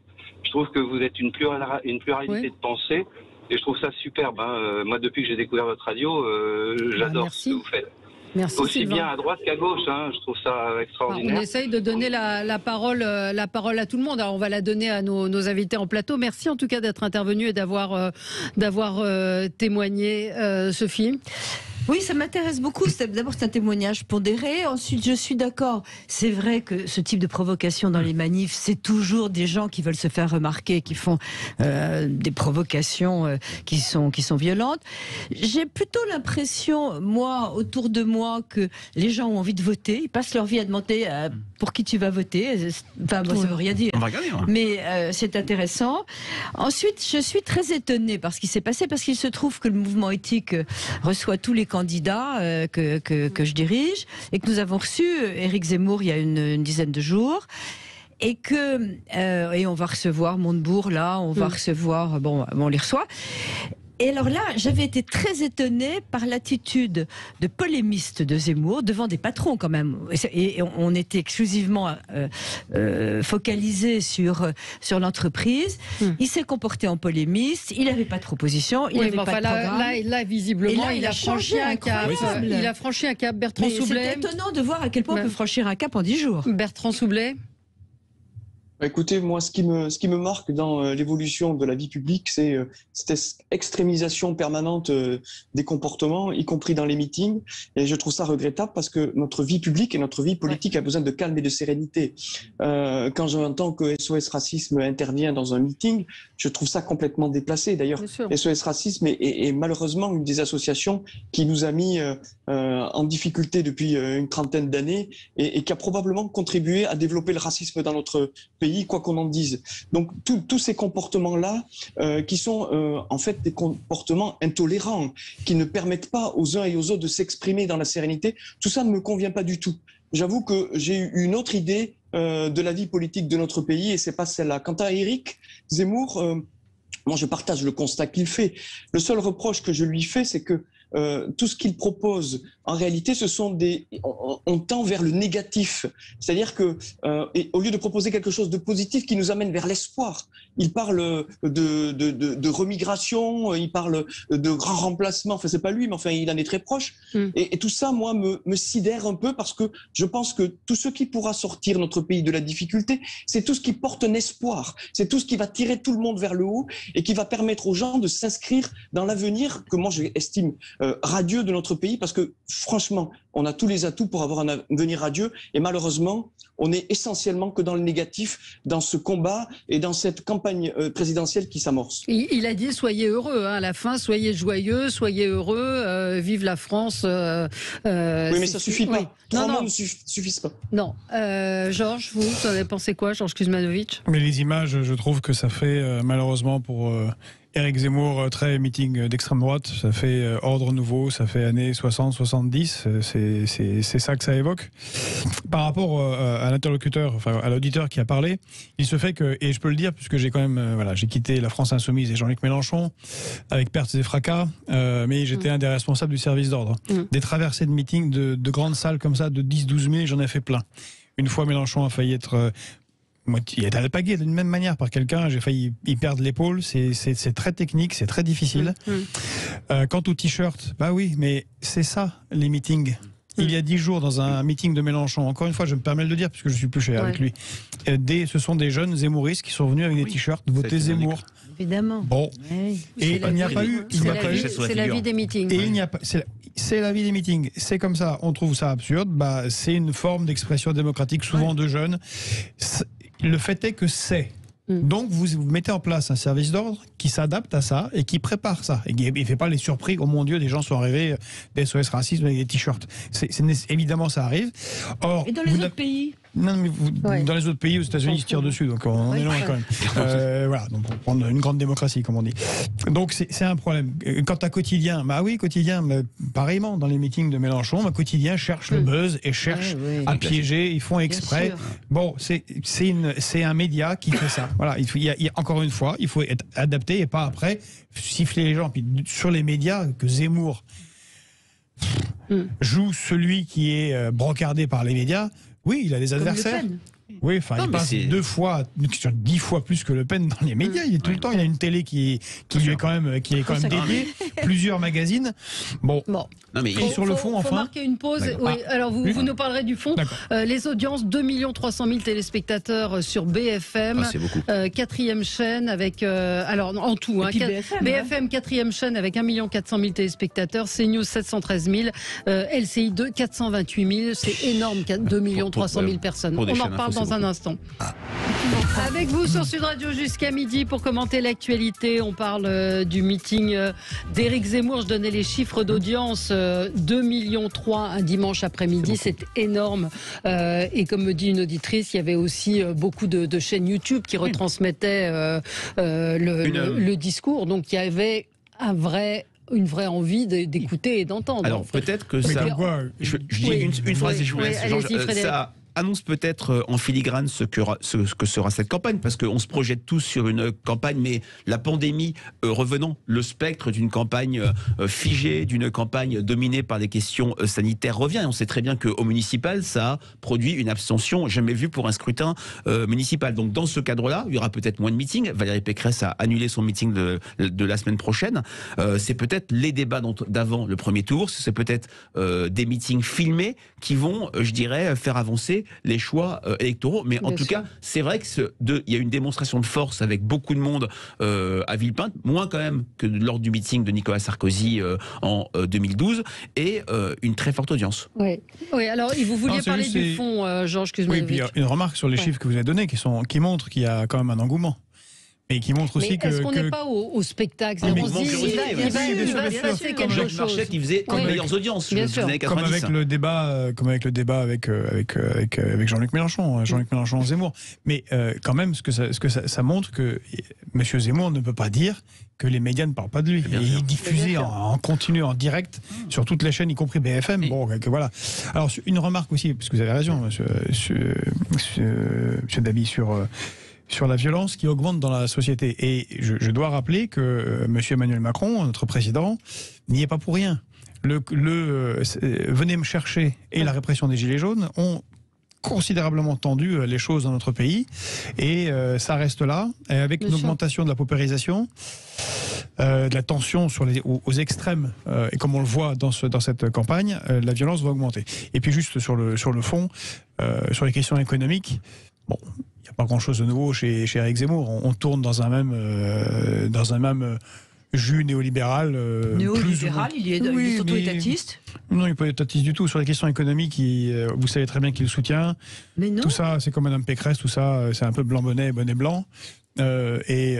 Je trouve que vous êtes une pluralité de pensée et je trouve ça superbe. Hein. Moi depuis que j'ai découvert votre radio, j'adore ce que vous faites. Merci, aussi Sylvain. bien à droite qu'à gauche, hein. Je trouve ça extraordinaire. On essaye de donner la parole à tout le monde. Alors on va la donner à nos invités en plateau. Merci en tout cas d'être intervenu et d'avoir témoigné, Sophie. Oui, ça m'intéresse beaucoup. D'abord, c'est un témoignage pondéré. Ensuite, je suis d'accord. C'est vrai que ce type de provocation dans les manifs, c'est toujours des gens qui veulent se faire remarquer, qui font des provocations qui sont violentes. J'ai plutôt l'impression, moi, autour de moi, que les gens ont envie de voter. Ils passent leur vie à demander pour qui tu vas voter. Enfin, moi, ça veut rien dire. On va regarder. Hein. Mais c'est intéressant. Ensuite, je suis très étonnée par ce qui s'est passé, parce qu'il se trouve que le mouvement éthique reçoit tous les candidats que je dirige, et que nous avons reçu Éric Zemmour il y a une dizaine de jours, et on va recevoir Montebourg là, on va recevoir, on les reçoit. Et alors là, j'avais été très étonnée par l'attitude de polémiste de Zemmour devant des patrons quand même. Et on était exclusivement focalisé sur l'entreprise. Il s'est comporté en polémiste, il n'avait pas de proposition, il n'avait pas de programme. Là, visiblement, là, il a franchi un cap. Il a franchi un cap. Bertrand Soubelet. C'est étonnant de voir à quel point on peut franchir un cap en 10 jours. Bertrand Soubelet. Écoutez, moi, ce qui me marque dans l'évolution de la vie publique, c'est cette extrémisation permanente des comportements, y compris dans les meetings. Et je trouve ça regrettable parce que notre vie publique et notre vie politique a besoin de calme et de sérénité. Quand j'entends que SOS Racisme intervient dans un meeting, je trouve ça complètement déplacé. D'ailleurs, SOS Racisme est malheureusement une des associations qui nous a mis en difficulté depuis une trentaine d'années et qui a probablement contribué à développer le racisme dans notre pays, quoi qu'on en dise. Donc tous ces comportements-là, qui sont en fait des comportements intolérants, qui ne permettent pas aux uns et aux autres de s'exprimer dans la sérénité, tout ça ne me convient pas du tout. J'avoue que j'ai eu une autre idée de la vie politique de notre pays, et c'est pas celle-là. Quant à Éric Zemmour, moi je partage le constat qu'il fait. Le seul reproche que je lui fais, c'est que tout ce qu'il propose, en réalité, on tend vers le négatif. C'est-à-dire que, au lieu de proposer quelque chose de positif qui nous amène vers l'espoir, il parle de remigration, il parle de grand remplacement. Enfin, c'est pas lui, mais enfin, il en est très proche. Et tout ça, moi, me sidère un peu, parce que je pense que tout ce qui pourra sortir notre pays de la difficulté, c'est tout ce qui porte un espoir. C'est tout ce qui va tirer tout le monde vers le haut et qui va permettre aux gens de s'inscrire dans l'avenir que moi, j'estime radieux de notre pays, parce que franchement, on a tous les atouts pour avoir un avenir radieux, et malheureusement, on est essentiellement que dans le négatif, dans ce combat et dans cette campagne présidentielle qui s'amorce. Il a dit soyez heureux, hein, à la fin, soyez joyeux, soyez heureux, vive la France. Oui, mais ça suffit pas. Oui. 3 mots ne suffisent pas. Non. Georges, vous en avez pensé quoi, Georges Kuzmanovic? Mais les images, je trouve que ça fait malheureusement pour Éric Zemmour, très meeting d'extrême droite, ça fait ordre nouveau, ça fait années 60-70, c'est ça que ça évoque. Par rapport à l'interlocuteur, enfin à l'auditeur qui a parlé, il se fait que, et je peux le dire puisque j'ai quand même, j'ai quitté la France Insoumise et Jean-Luc Mélenchon avec pertes et fracas, mais j'étais un des responsables du service d'ordre. Des traversées de meetings de grandes salles comme ça, de 10-12 000, j'en ai fait plein. Une fois, Mélenchon a failli être... il est alpagué d'une même manière par quelqu'un, j'ai failli y perdre l'épaule, c'est très technique, c'est très difficile. Quant au t-shirt, bah oui, mais c'est ça les meetings. Il y a 10 jours, dans un meeting de Mélenchon, encore une fois, je me permets de le dire puisque je suis plus cher avec lui, ce sont des jeunes zémouristes qui sont venus avec des t-shirts, voter Zemmour. Évidemment. Bon, et il n'y a pas eu... C'est la vie des meetings. Et il n'y a pas... C'est la vie des meetings, c'est comme ça, on trouve ça absurde, bah, c'est une forme d'expression démocratique, souvent de jeunes. Le fait est que c'est. Donc vous mettez en place un service d'ordre qui s'adapte à ça et qui prépare ça. Et il ne fait pas les surpris, oh mon Dieu, des gens sont arrivés des SOS Racisme avec des t-shirts. Évidemment, ça arrive. Or, et dans les autres pays Non, mais dans les autres pays, aux États-Unis, ils se tirent dessus, donc on est loin quand même. Voilà, donc pour prendre une grande démocratie, comme on dit. Donc c'est un problème. Quant à Quotidien, Quotidien, pareillement, dans les meetings de Mélenchon, Quotidien cherche le buzz et cherche à piéger, ils font exprès. Bon, c'est un média qui fait ça. Voilà, encore une fois, il faut être adapté et pas après siffler les gens. Puis sur les médias, que Zemmour joue celui qui est brocardé par les médias. Oui, il a des adversaires. Oui, enfin, il passe 10 fois plus que Le Pen dans les médias. Il est tout le temps. Il a une télé qui lui est quand même dédiée, plusieurs magazines. Bon. Non, mais sur le fond, faut marquer une pause. Oui, alors vous nous parlerez du fond. Les audiences, 2 300 000 téléspectateurs sur BFM. C'est beaucoup. 4e chaîne avec alors en tout. BFM 4e chaîne avec 1 400 000 téléspectateurs. CNews 713 000. LCI 428 000. C'est énorme. 2 300 000 personnes. On en reparle dans un instant. Avec vous sur Sud Radio jusqu'à midi pour commenter l'actualité. On parle du meeting d'Éric Zemmour. Je donnais les chiffres d'audience. 2,3 millions un dimanche après-midi, c'est énorme. Et comme me dit une auditrice, il y avait aussi beaucoup de chaînes YouTube qui retransmettaient le discours. Donc il y avait une vraie envie d'écouter et d'entendre. Alors peut-être que ça... Je dis une phrase et je vous laisse. Ça annonce peut-être en filigrane ce que sera cette campagne, parce qu'on se projette tous sur une campagne, mais la pandémie revenant, le spectre d'une campagne figée, d'une campagne dominée par des questions sanitaires revient. Et on sait très bien qu'au municipal, ça a produit une abstention jamais vue pour un scrutin municipal. Donc dans ce cadre-là, il y aura peut-être moins de meetings. Valérie Pécresse a annulé son meeting de la semaine prochaine. C'est peut-être les débats d'avant le premier tour, c'est peut-être des meetings filmés qui vont, je dirais, faire avancer les choix électoraux. Mais en tout cas, c'est vrai qu'il y a une démonstration de force avec beaucoup de monde à Villepinte, moins quand même que lors du meeting de Nicolas Sarkozy en 2012, et une très forte audience. Oui, alors vous vouliez parler du fond, Georges Kuzmanovic. Oui, puis il y a une remarque sur les chiffres que vous avez donnés qui montrent qu'il y a quand même un engouement. Et qui montre aussi que... Est-ce qu'on n'est pas au spectacle? Il va se passer quelque chose. Marchais qui faisait les meilleures audiences. Comme avec le débat avec Jean-Luc Mélenchon, Jean-Luc Mélenchon Zemmour. Mais quand même, ce que ça montre, que M. Zemmour ne peut pas dire que les médias ne parlent pas de lui. Et il diffusait en continu, en direct, sur toutes les chaînes, y compris BFM. Bon, voilà. Alors, une remarque aussi, parce que vous avez raison, monsieur Dabi, sur la violence qui augmente dans la société. Et je dois rappeler que M. Emmanuel Macron, notre président, n'y est pas pour rien. Venez me chercher et la répression des Gilets jaunes ont considérablement tendu les choses dans notre pays. Et ça reste là, et avec une augmentation de la paupérisation, de la tension aux extrêmes, et comme on le voit dans cette campagne, la violence va augmenter. Et puis juste sur le fond, sur les questions économiques, bon... Il n'y a pas grand-chose de nouveau chez Éric Zemmour. On tourne dans un même jus néolibéral. Néolibéral, il est surtout étatiste. Non, il n'est pas étatiste du tout. Sur les questions économiques, vous savez très bien qu'il le soutient. Mais non. Tout ça, c'est comme Mme Pécresse, tout ça, c'est un peu blanc-bonnet, bonnet blanc. C'est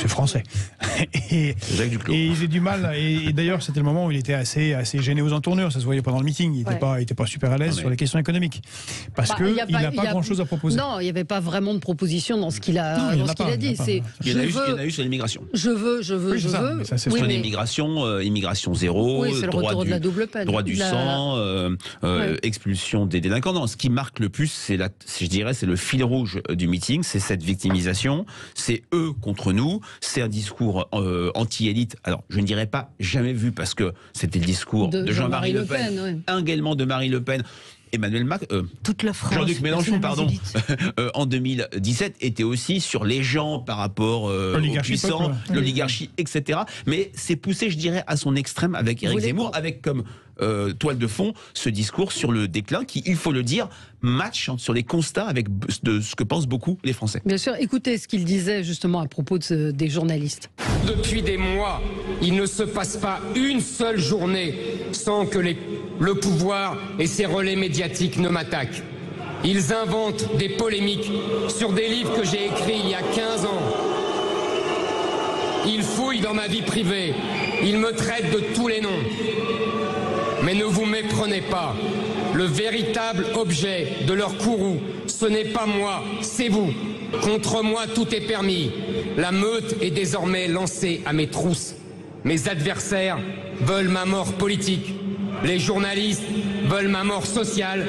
français. Et il a du mal. Et d'ailleurs, c'était le moment où il était assez gêné aux entournures. Ça se voyait pas dans le meeting. Il n'était pas super à l'aise sur les questions économiques, parce qu'il n'a pas grand-chose à proposer. Non, il n'y avait pas vraiment de proposition dans ce qu'il a dit. Il y en a eu sur l'immigration. Je veux. Sur l'immigration, immigration zéro, c'est le retour de la double peine, droit du sang, expulsion des délinquants. Non, ce qui marque le plus, c'est le fil rouge du meeting, c'est cette victimisation, c'est eux contre nous, c'est un discours anti-élite. Alors, je ne dirais pas jamais vu, parce que c'était le discours de Jean-Marie Le Pen, un également de Marie Le Pen. Emmanuel Macron, Jean-Luc Mélenchon, pardon, en 2017 était aussi sur les gens par rapport aux puissants, l'oligarchie, etc. Mais c'est poussé, je dirais, à son extrême avec Éric Zemmour, avec comme toile de fond ce discours sur le déclin qui, il faut le dire, match sur les constats avec ce que pensent beaucoup les Français. Bien sûr, écoutez ce qu'il disait justement à propos des journalistes. Depuis des mois, il ne se passe pas une seule journée sans que le pouvoir et ses relais médiatiques ne m'attaquent. Ils inventent des polémiques sur des livres que j'ai écrits il y a 15 ans. Ils fouillent dans ma vie privée. Ils me traitent de tous les noms. Mais ne vous méprenez pas. le véritable objet de leur courroux. Ce n'est pas moi, c'est vous. Contre moi, tout est permis. La meute est désormais lancée à mes trousses. Mes adversaires veulent ma mort politique. Les journalistes veulent ma mort sociale.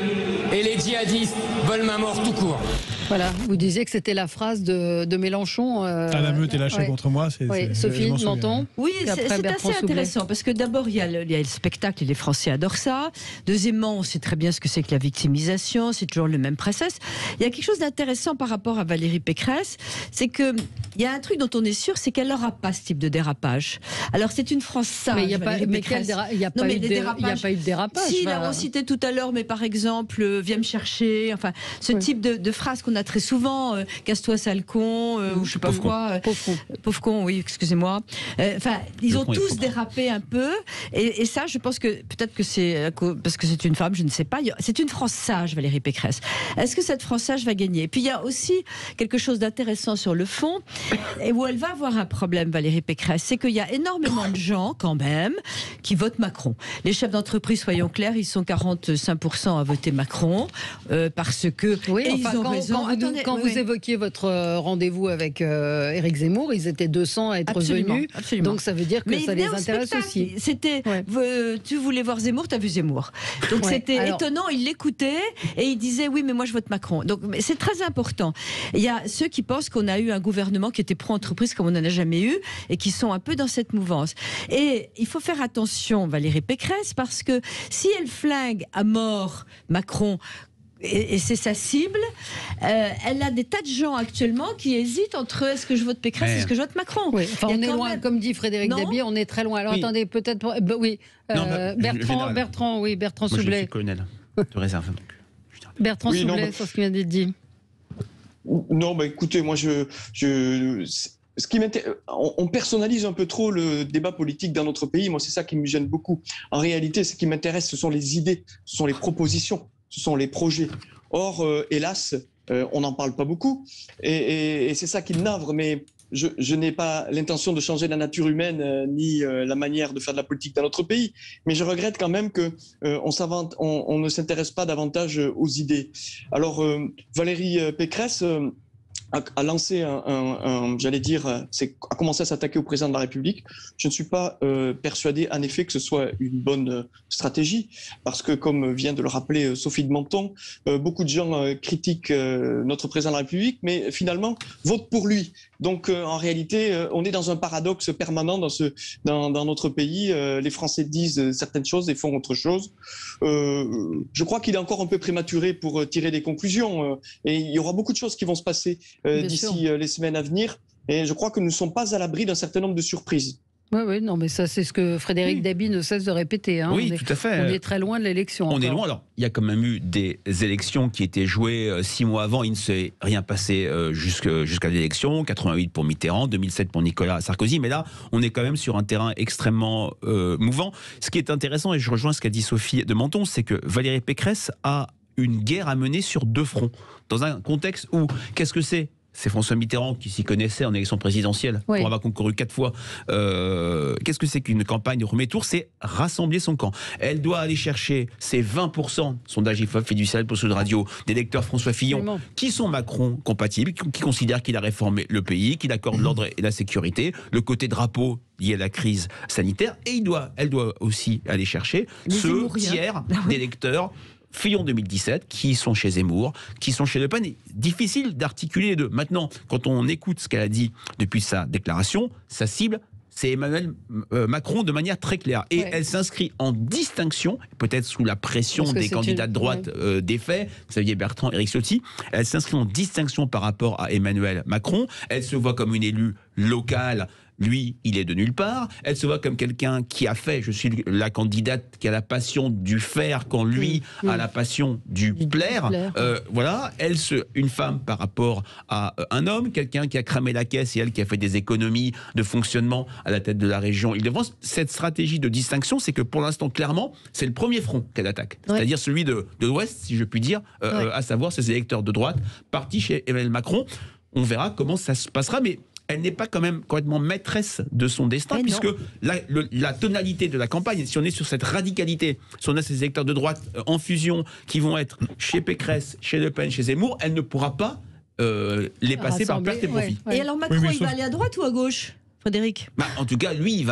Et les djihadistes veulent ma mort tout court. Voilà, vous disiez que c'était la phrase de Mélenchon. La meute est lâchée contre moi. Sophie Menton. Oui, c'est assez intéressant parce que d'abord, il y a le spectacle et les Français adorent ça. Deuxièmement, on sait très bien ce que c'est que la victimisation, c'est toujours le même process. Il y a quelque chose d'intéressant par rapport à Valérie Pécresse, c'est qu'il y a un truc dont on est sûr, c'est qu'elle n'aura pas ce type de dérapage. Alors, c'est une France sage. Mais il n'y a pas eu de dérapage. Si, là, on citait tout à l'heure, mais par exemple, viens me chercher, enfin, ce type de phrase qu'on a très souvent, casse-toi sale con, ou je sais pas quoi. Pauvre con, oui, excusez-moi. Enfin, ils ont tous dérapé un peu, et ça, je pense que peut-être que c'est parce que c'est une femme, je ne sais pas. C'est une France sage, Valérie Pécresse. Est-ce que cette France sage va gagner? Et puis il y a aussi quelque chose d'intéressant sur le fond, et où elle va avoir un problème, Valérie Pécresse, c'est qu'il y a énormément de gens, quand même, qui votent Macron. Les chefs d'entreprise, soyons clairs, ils sont 45% à voter Macron, parce que oui, et ils ont raison. Quand vous évoquiez votre rendez-vous avec Éric Zemmour, ils étaient 200 à être venus. Absolument. Donc ça veut dire que ça les intéresse aussi. C'était, tu voulais voir Zemmour, t'as vu Zemmour. Donc c'était étonnant, il l'écoutait et il disait oui, mais moi je vote Macron. Donc c'est très important. Il y a ceux qui pensent qu'on a eu un gouvernement qui était pro-entreprise comme on n'en a jamais eu et qui sont un peu dans cette mouvance. Et il faut faire attention, Valérie Pécresse, parce que si elle flingue à mort Macron, et c'est sa cible, elle a des tas de gens actuellement qui hésitent entre est-ce que je vote Pécresse, est-ce que je vote Macron. Oui, enfin, on est loin, comme dit Frédéric Dabi, on est très loin. Alors attendez, peut-être... Bertrand Soubelet. Je suis colonel de réserve. Bertrand Soubelet, sur ce qui vient d'être dit. Non, écoutez, moi, ce qui on personnalise un peu trop le débat politique dans notre pays. Moi, c'est ça qui me gêne beaucoup. En réalité, ce qui m'intéresse, ce sont les idées, ce sont les propositions, ce sont les projets. Or, hélas, on n'en parle pas beaucoup. Et c'est ça qui me navre. Mais je n'ai pas l'intention de changer la nature humaine ni la manière de faire de la politique dans notre pays. Mais je regrette quand même qu'on ne s'intéresse pas davantage aux idées. Alors, Valérie Pécresse a lancé a commencé à s'attaquer au président de la République. Je ne suis pas persuadé, en effet, que ce soit une bonne stratégie, parce que, comme vient de le rappeler Sophie de Menton, beaucoup de gens critiquent notre président de la République, mais finalement votent pour lui. Donc, en réalité, on est dans un paradoxe permanent dans notre pays. Les Français disent certaines choses et font autre chose. Je crois qu'il est encore un peu prématuré pour tirer des conclusions. Et il y aura beaucoup de choses qui vont se passer d'ici les semaines à venir. Et je crois que nous ne sommes pas à l'abri d'un certain nombre de surprises. Oui, non, mais ça, c'est ce que Frédéric Dabi ne cesse de répéter. Hein. Oui, tout à fait. On est très loin de l'élection. On est loin. Alors, il y a quand même eu des élections qui étaient jouées 6 mois avant. Il ne s'est rien passé jusqu'à l'élection. 88 pour Mitterrand, 2007 pour Nicolas Sarkozy. Mais là, on est quand même sur un terrain extrêmement mouvant. Ce qui est intéressant, et je rejoins ce qu'a dit Sophie de Menton, c'est que Valérie Pécresse a une guerre à mener sur 2 fronts. Dans un contexte où, qu'est-ce que c'est ? C'est François Mitterrand qui s'y connaissait en élection présidentielle, pour avoir concouru 4 fois. Qu'est-ce que c'est qu'une campagne de premier tour? C'est rassembler son camp. Elle doit aller chercher ces 20%, sondage IFOP, fiducial pour Sud Radio, d'électeurs François Fillon, qui sont Macron compatibles, qui considèrent qu'il a réformé le pays, qu'il accorde l'ordre et la sécurité, le côté drapeau lié à la crise sanitaire. Et elle doit aussi aller chercher ce tiers d'électeurs Fillon 2017, qui sont chez Zemmour, qui sont chez Le Pen. Difficile d'articuler les deux. Maintenant, quand on écoute ce qu'elle a dit depuis sa déclaration, sa cible, c'est Emmanuel Macron de manière très claire. Et elle s'inscrit en distinction, peut-être sous la pression des candidats de droite des faits, Xavier Bertrand, Éric Ciotti, elle s'inscrit en distinction par rapport à Emmanuel Macron. Elle se voit comme une élue locale. Lui, il est de nulle part. Elle se voit comme quelqu'un qui a fait, je suis la candidate qui a la passion du faire quand lui a la passion du plaire. Voilà, une femme par rapport à un homme, quelqu'un qui a cramé la caisse et elle qui a fait des économies de fonctionnement à la tête de la région Île-de-France. Cette stratégie de distinction, c'est que pour l'instant, clairement, c'est le premier front qu'elle attaque. C'est-à-dire celui de l'Ouest, si je puis dire, à savoir ses électeurs de droite, partis chez Emmanuel Macron. On verra comment ça se passera, mais elle n'est pas quand même complètement maîtresse de son destin, Mais puisque la tonalité de la campagne, si on est sur cette radicalité, si on a ces électeurs de droite en fusion qui vont être chez Pécresse, chez Le Pen, chez Zemmour, elle ne pourra pas les passer par perte et profit. Et alors Macron, il va aller à droite ou à gauche, Frédéric? En tout cas, lui,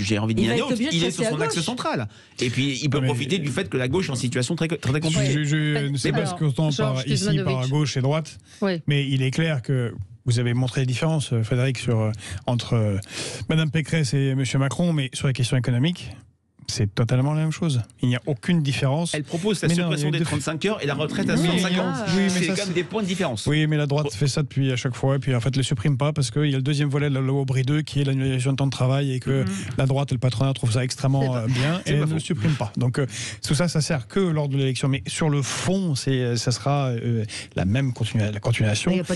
j'ai envie de dire, il est sur son axe central. Et puis, il peut profiter du fait que la gauche est en situation très compliquée. Je ne sais pas ce qu'on entend ici par gauche et droite, mais il est clair que vous avez montré les différences, Frédéric, entre Mme Pécresse et M. Macron, mais sur la question économique, c'est totalement la même chose. Il n'y a aucune différence. Elle propose la suppression des 35 heures et la retraite à 150. C'est quand même des points de différence. Oui, mais la droite fait ça depuis à chaque fois, et puis en fait, ne le supprime pas, parce qu'il y a le deuxième volet de la loi Aubry 2 qui est l'annulation de temps de travail, et que la droite et le patronat trouvent ça extrêmement bien, et elle ne le supprime pas. Donc tout ça, ça sert que lors de l'élection. Mais sur le fond, ça sera la continuation de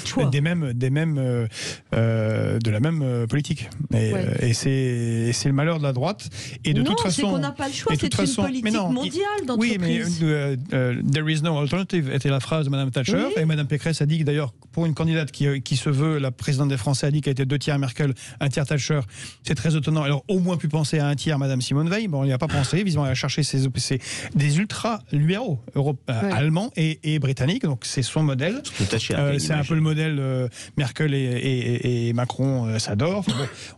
la même politique. Et c'est le malheur de la droite. Et de toute façon, on n'a pas le choix, c'est une politique mondiale d'entreprise. There is no alternative était la phrase de Mme Thatcher, et Mme Pécresse a dit d'ailleurs, pour une candidate qui se veut la présidente des Français, a dit qu'elle était 2 tiers Merkel, 1 tiers Thatcher. C'est très étonnant. Alors au moins pu penser à 1 tiers Mme Simone Veil. Bon, on n'y a pas pensé. Visiblement, elle a cherché des ultra-libéraux allemands et britanniques. Donc c'est son modèle. C'est un peu le modèle Merkel et Macron s'adorent.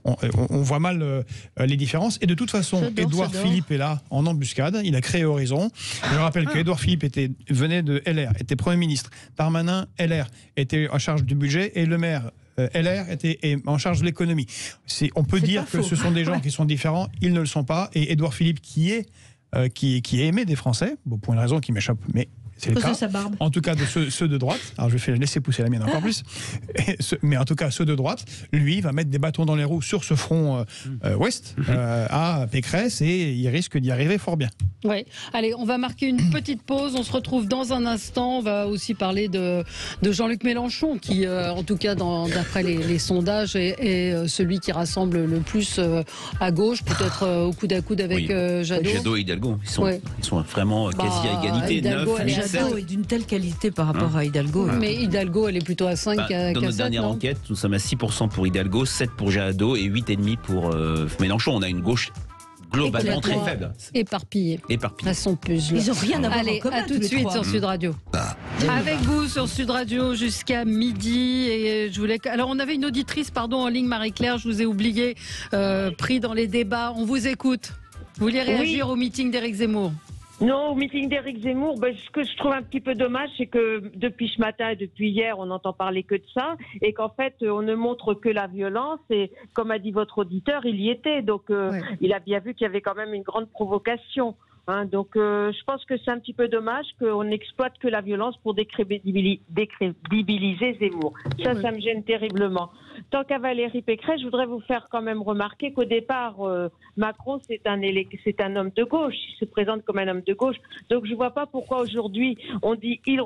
Enfin, on voit mal les différences. Et de toute façon, Édouard Philippe est là en embuscade. Il a créé Horizon. Je rappelle qu'Édouard Philippe venait de LR, était Premier ministre. Darmanin, LR, était en charge du budget, et Le Maire, LR, était en charge de l'économie. On peut dire que ce sont des gens qui sont différents. Ils ne le sont pas. Et Édouard Philippe, qui est aimé des Français, pour une raison qui m'échappe, mais c'est le cas. En tout cas, de ceux de droite. Alors, je vais laisser pousser la mienne encore plus. Mais en tout cas, ceux de droite, lui, va mettre des bâtons dans les roues sur ce front ouest à Pécresse, et il risque d'y arriver fort bien. Oui. Allez, on va marquer une petite pause. On se retrouve dans un instant. On va aussi parler de Jean-Luc Mélenchon, qui, en tout cas, d'après les sondages, est celui qui rassemble le plus à gauche, peut-être au coude à coude avec Jadot. Jadot et Hidalgo, ils sont vraiment quasi à égalité. Jadot est d'une telle qualité par rapport à Hidalgo. Mais Hidalgo, elle est plutôt à 5 qu'à 7. Dans notre dernière enquête, nous sommes à 6% pour Hidalgo, 7% pour Jadot et 8,5% pour Mélenchon. On a une gauche globalement très faible. Éparpillée. À son puzzle. Ils n'ont rien à voir en commun. À tout de suite sur Sud Radio. Avec vous sur Sud Radio jusqu'à midi. Et alors, on avait une auditrice, en ligne, Marie-Claire, je vous ai oublié, pris dans les débats. On vous écoute. Vous voulez réagir au meeting d'Éric Zemmour? Non, au meeting d'Éric Zemmour, ce que je trouve un petit peu dommage, c'est que depuis ce matin et depuis hier, on n'entend parler que de ça, et qu'en fait, on ne montre que la violence, et comme a dit votre auditeur, il y était, donc il a bien vu qu'il y avait quand même une grande provocation. Donc je pense que c'est un petit peu dommage qu'on n'exploite que la violence pour décrédibiliser Zemmour. Ça me gêne terriblement. Tant qu'à Valérie Pécresse, je voudrais vous faire quand même remarquer qu'au départ, Macron, c'est un homme de gauche. Il se présente comme un homme de gauche. Donc je ne vois pas pourquoi aujourd'hui on dit il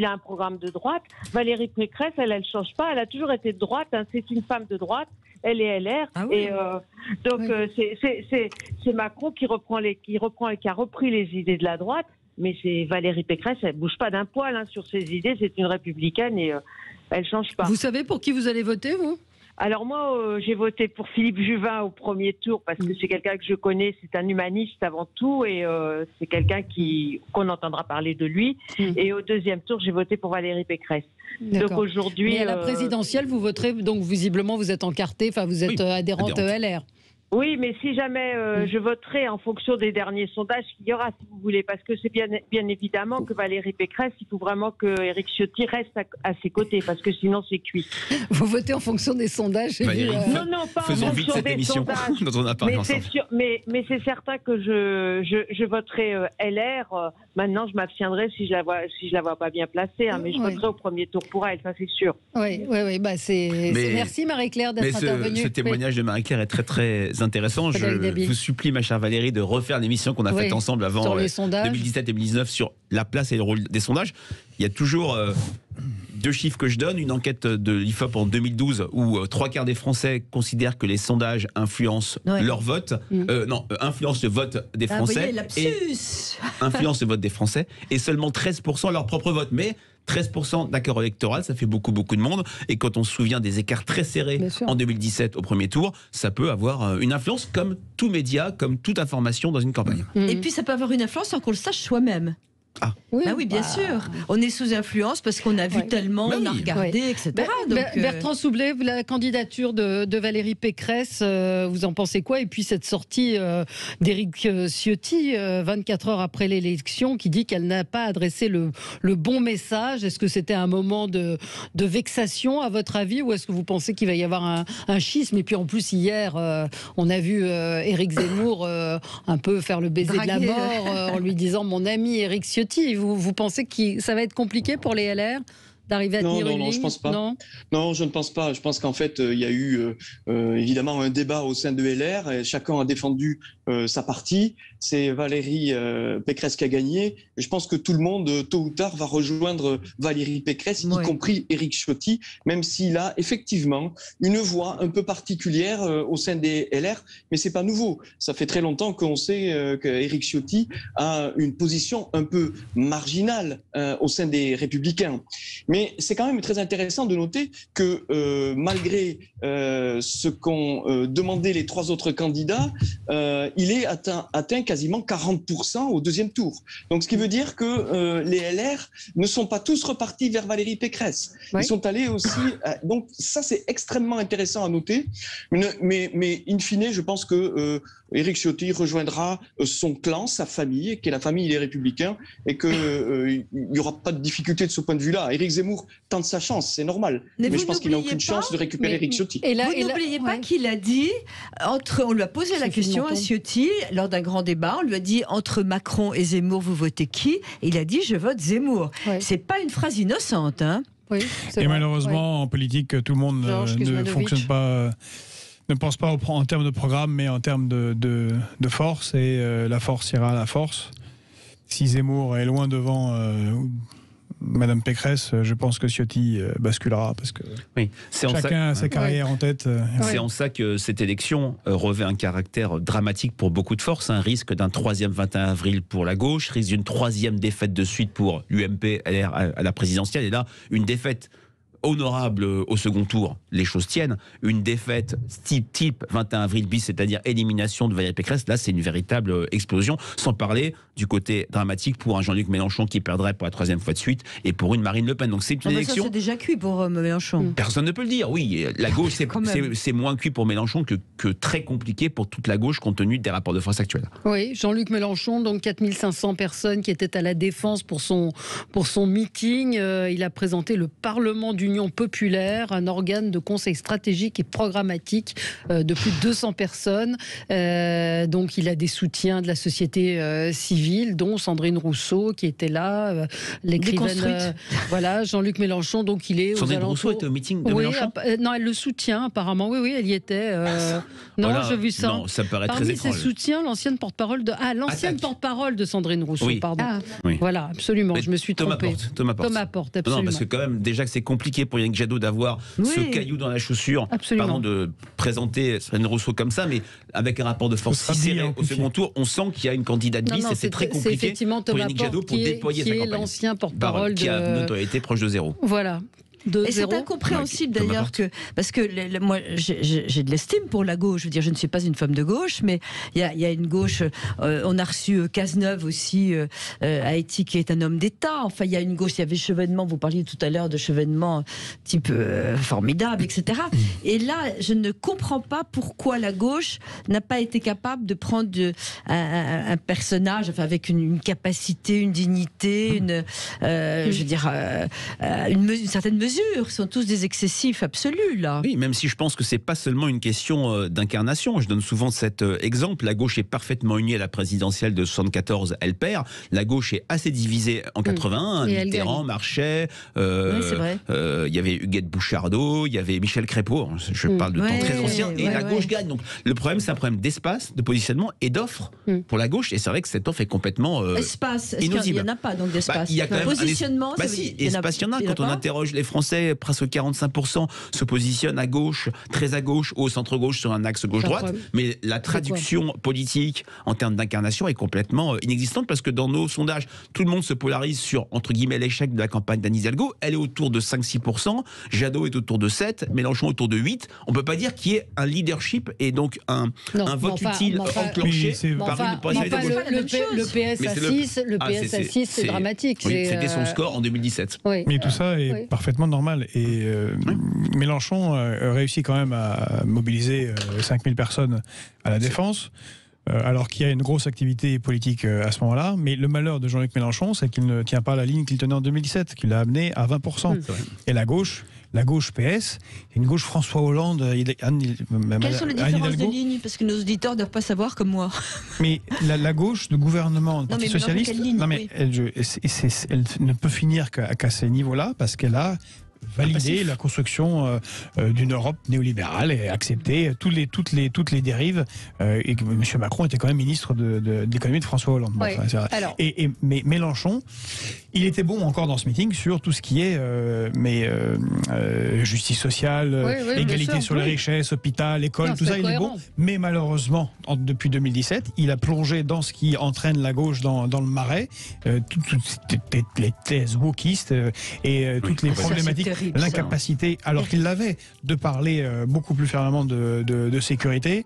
a un programme de droite. Valérie Pécresse, elle ne change pas. Elle a toujours été de droite. C'est une femme de droite. Elle est LR. Et donc c'est Macron qui a repris les idées de la droite. Mais c'est Valérie Pécresse, elle ne bouge pas d'un poil sur ses idées. C'est une républicaine et elle ne change pas. Vous savez pour qui vous allez voter, vous ? Alors moi, j'ai voté pour Philippe Juvin au premier tour parce que c'est quelqu'un que je connais, c'est un humaniste avant tout, et c'est quelqu'un qu'on entendra parler de lui. Et au deuxième tour, j'ai voté pour Valérie Pécresse. Donc aujourd'hui, mais à la présidentielle, vous voterez, donc visiblement vous êtes encarté, vous êtes adhérente LR. Oui, mais si jamais je voterai en fonction des derniers sondages qu'il y aura, si vous voulez, parce que c'est bien évidemment que Valérie Pécresse, il faut vraiment que Éric Ciotti reste à ses côtés, parce que sinon c'est cuit. Vous votez en fonction des sondages. Non, pas en fonction des sondages. Dont on a parlé mais c'est certain que je voterai LR. Maintenant, je m'abstiendrai si je la vois pas bien placée, mais je voterai au premier tour pour elle, ça c'est sûr. Oui. Merci Marie-Claire d'être intervenue. Ce témoignage de Marie-Claire est très très intéressant. Je vous supplie, ma chère Valérie, de refaire l'émission qu'on a faite ensemble avant 2017 et 2019 sur la place et le rôle des sondages. Il y a toujours 2 chiffres que je donne. Une enquête de l'IFOP en 2012 où 3/4 des Français considèrent que les sondages influencent leur vote. Influencent le vote des Français. Et influencent le vote des Français. Et seulement 13% leur propre vote. Mais 13% d'accord électoral, ça fait beaucoup de monde. Et quand on se souvient des écarts très serrés en 2017 au premier tour, ça peut avoir une influence comme tout média, comme toute information dans une campagne. Et puis ça peut avoir une influence sans qu'on le sache soi-même. Ah. Oui, bien sûr. On est sous influence parce qu'on a vu tellement, on a regardé, etc. Donc, Bertrand Soubelet, la candidature de Valérie Pécresse, vous en pensez quoi? Et puis cette sortie d'Éric Ciotti, 24 heures après l'élection, qui dit qu'elle n'a pas adressé le bon message. Est-ce que c'était un moment de vexation, à votre avis, ou est-ce que vous pensez qu'il va y avoir un schisme? Et puis en plus, hier, on a vu Éric Zemmour un peu faire le baiser de la mort en lui disant « Mon ami Éric Ciotti ». Vous pensez que ça va être compliqué pour les LR d'arriver à tenir une ligne? Non, je pense pas. Non, je ne pense pas. Je pense qu'en fait, il y a eu évidemment un débat au sein de LR et chacun a défendu sa partie. C'est Valérie Pécresse qui a gagné. Et je pense que tout le monde, tôt ou tard, va rejoindre Valérie Pécresse, y compris Éric Ciotti, même s'il a effectivement une voix un peu particulière au sein des LR. Mais c'est pas nouveau. Ça fait très longtemps qu'on sait qu'Éric Ciotti a une position un peu marginale au sein des Républicains. Mais c'est quand même très intéressant de noter que malgré ce qu'ont demandé les 3 autres candidats, il est atteint quasiment 40% au deuxième tour. Donc ce qui veut dire que les LR ne sont pas tous repartis vers Valérie Pécresse. Ils sont allés aussi... donc ça, c'est extrêmement intéressant à noter. Mais in fine, je pense que Éric Ciotti rejoindra son clan, sa famille, qui est la famille des Républicains, et qu'il n'y aura pas de difficulté de ce point de vue-là. Éric Zemmour tente sa chance, c'est normal. Mais je pense qu'il n'a aucune chance de récupérer Éric Ciotti. Vous n'oubliez pas qu'il a dit, on lui a posé la question à Ciotti, lors d'un grand débat, on lui a dit, entre Macron et Zemmour, vous votez qui? Et il a dit, je vote Zemmour. C'est pas une phrase innocente, hein. Et malheureusement, en politique, tout le monde ne fonctionne pas... ne pense pas en termes de programme, mais en termes de force, et la force ira à la force. Si Zemmour est loin devant Madame Pécresse, je pense que Ciotti basculera, parce que chacun a sa carrière en tête. C'est en ça que cette élection revêt un caractère dramatique pour beaucoup de forces, un risque d'un 3e 21 avril pour la gauche, risque d'une 3e défaite de suite pour l'UMP à la présidentielle, et là, une défaite honorable au second tour, les choses tiennent. Une défaite type 21 avril bis, c'est-à-dire élimination de Valérie Pécresse, là c'est une véritable explosion, sans parler du côté dramatique pour un Jean-Luc Mélenchon qui perdrait pour la 3e fois de suite, et pour une Marine Le Pen. Donc c'est une élection... Ça c'est déjà cuit pour Mélenchon. Personne ne peut le dire, oui. La gauche, c'est moins cuit pour Mélenchon que très compliqué pour toute la gauche compte tenu des rapports de force actuels. Oui, Jean-Luc Mélenchon, donc 4500 personnes qui étaient à la Défense pour son meeting. Il a présenté le Parlement d'Union populaire, un organe de conseil stratégique et programmatique de plus de 200 personnes. Donc il a des soutiens de la société civile, dont Sandrine Rousseau qui était là, l'écrivaine. Voilà, Jean-Luc Mélenchon, donc il est Sandrine Rousseau était au meeting de Mélenchon. Non, elle le soutient apparemment. Oui, elle y était. Non, voilà, j'ai vu ça. Non, ça me paraît Parmi très étrange. ses soutiens, l'ancienne porte-parole de Sandrine Rousseau. Oui. Pardon. Oui. Voilà, absolument. Mais je me suis trompée. Thomas Porte, absolument. Non, parce que quand même, déjà que c'est compliqué pour Yannick Jadot d'avoir ce caillou dans la chaussure, pardon de présenter Sandrine Rousseau comme ça, mais avec un rapport de force si serré au second tour, on sent qu'il y a une candidate bis, et c'est très compliqué pour Yannick Jadot pour déployer sa campagne. Qui est l'ancien porte-parole qui a une notoriété proche de zéro. Voilà. Et c'est incompréhensible d'ailleurs parce que moi j'ai de l'estime pour la gauche. Je veux dire, je ne suis pas une femme de gauche, mais il y a une gauche. On a reçu Cazeneuve aussi, Haïti, qui est un homme d'État. Enfin, il y a une gauche. Il y avait Chevènement. Vous parliez tout à l'heure de Chevènement, type formidable, etc. Et là, je ne comprends pas pourquoi la gauche n'a pas été capable de prendre un personnage, enfin, avec une capacité, une dignité, je veux dire, une certaine mesure. Ce sont tous des excessifs absolus, là. Oui, même si je pense que c'est pas seulement une question d'incarnation. Je donne souvent cet exemple. La gauche est parfaitement unie à la présidentielle de 74, elle perd. La gauche est assez divisée en 81. Mitterrand, Marchais, il y avait Huguette Bouchardot, il y avait Michel Crépeau. Je parle de temps très ancien. Et la gauche gagne. Donc le problème, c'est un problème d'espace, de positionnement et d'offre pour la gauche. Et c'est vrai que cette offre est complètement espace. Il n'y en a pas donc d'espace. Il y a quand même positionnement. Si, espace, il y en a quand on interroge les Français Français, presque 45%, se positionnent à gauche, très à gauche, ou au centre-gauche, sur un axe gauche-droite. Mais la traduction politique en termes d'incarnation est complètement inexistante, parce que dans nos sondages, tout le monde se polarise sur, entre guillemets, l'échec de la campagne d'Anne Hidalgo. Elle est autour de 5-6%, Jadot est autour de 7%, Mélenchon autour de 8%. On ne peut pas dire qu'il y ait un leadership et donc un vote utile enclenché par une personnalité de gauche. Le PS à 6, c'est dramatique. Oui, c'était son score en 2017. Oui. Mais tout ça est parfaitement normal. Et Mélenchon réussit quand même à mobiliser 5000 personnes à la Défense, alors qu'il y a une grosse activité politique à ce moment-là. Mais le malheur de Jean-Luc Mélenchon, c'est qu'il ne tient pas la ligne qu'il tenait en 2017, qu'il a amené à 20%. Et la gauche PS, c'est une gauche François Hollande. Quelles sont les différences de ligne? Parce que nos auditeurs ne doivent pas savoir comme moi. Mais la gauche de gouvernement du Parti socialiste, elle ne peut finir qu'à ces niveaux-là, parce qu'elle a validé la construction d'une Europe néolibérale et accepté toutes les dérives, et que M. Macron était quand même ministre de l'économie de François Hollande. Ouais. Mais Mélenchon, il était bon encore dans ce meeting sur tout ce qui est justice sociale, égalité sur les richesses, hôpital, école, tout ça, il est bon. Mais malheureusement, depuis 2017, il a plongé dans ce qui entraîne la gauche dans le marais, toutes les thèses wokistes et toutes les problématiques, l'incapacité, alors qu'il l'avait, de parler beaucoup plus fermement de sécurité,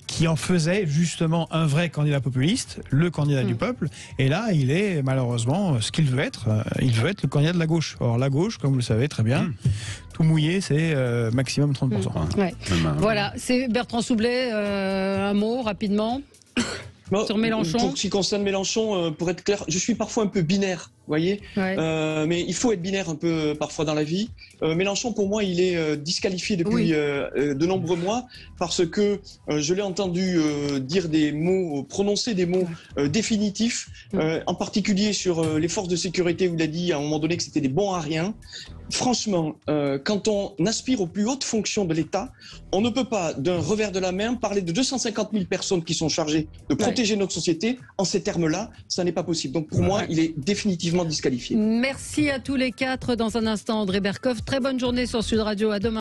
qui en faisait justement un vrai candidat populiste, le candidat du peuple. Et là, il est malheureusement ce qu'il veut être. Il veut être le candidat de la gauche. Or, la gauche, comme vous le savez très bien, tout mouillé, c'est maximum 30%. Voilà, c'est Bertrand Soubelet, un mot rapidement sur Mélenchon. Pour ce qui concerne Mélenchon, pour être clair, je suis parfois un peu binaire, vous voyez, mais il faut être binaire un peu parfois dans la vie. Mélenchon, pour moi, il est disqualifié depuis de nombreux mois, parce que je l'ai entendu dire des mots, prononcer des mots définitifs, en particulier sur les forces de sécurité, où il a dit à un moment donné que c'était des bons à rien. Franchement, quand on aspire aux plus hautes fonctions de l'État, on ne peut pas, d'un revers de la main, parler de 250 000 personnes qui sont chargées de protéger notre société. En ces termes-là, ça n'est pas possible. Donc pour moi, il est définitivement disqualifié. Merci à tous les quatre. Dans un instant, André Berkoff. Très bonne journée sur Sud Radio. À demain.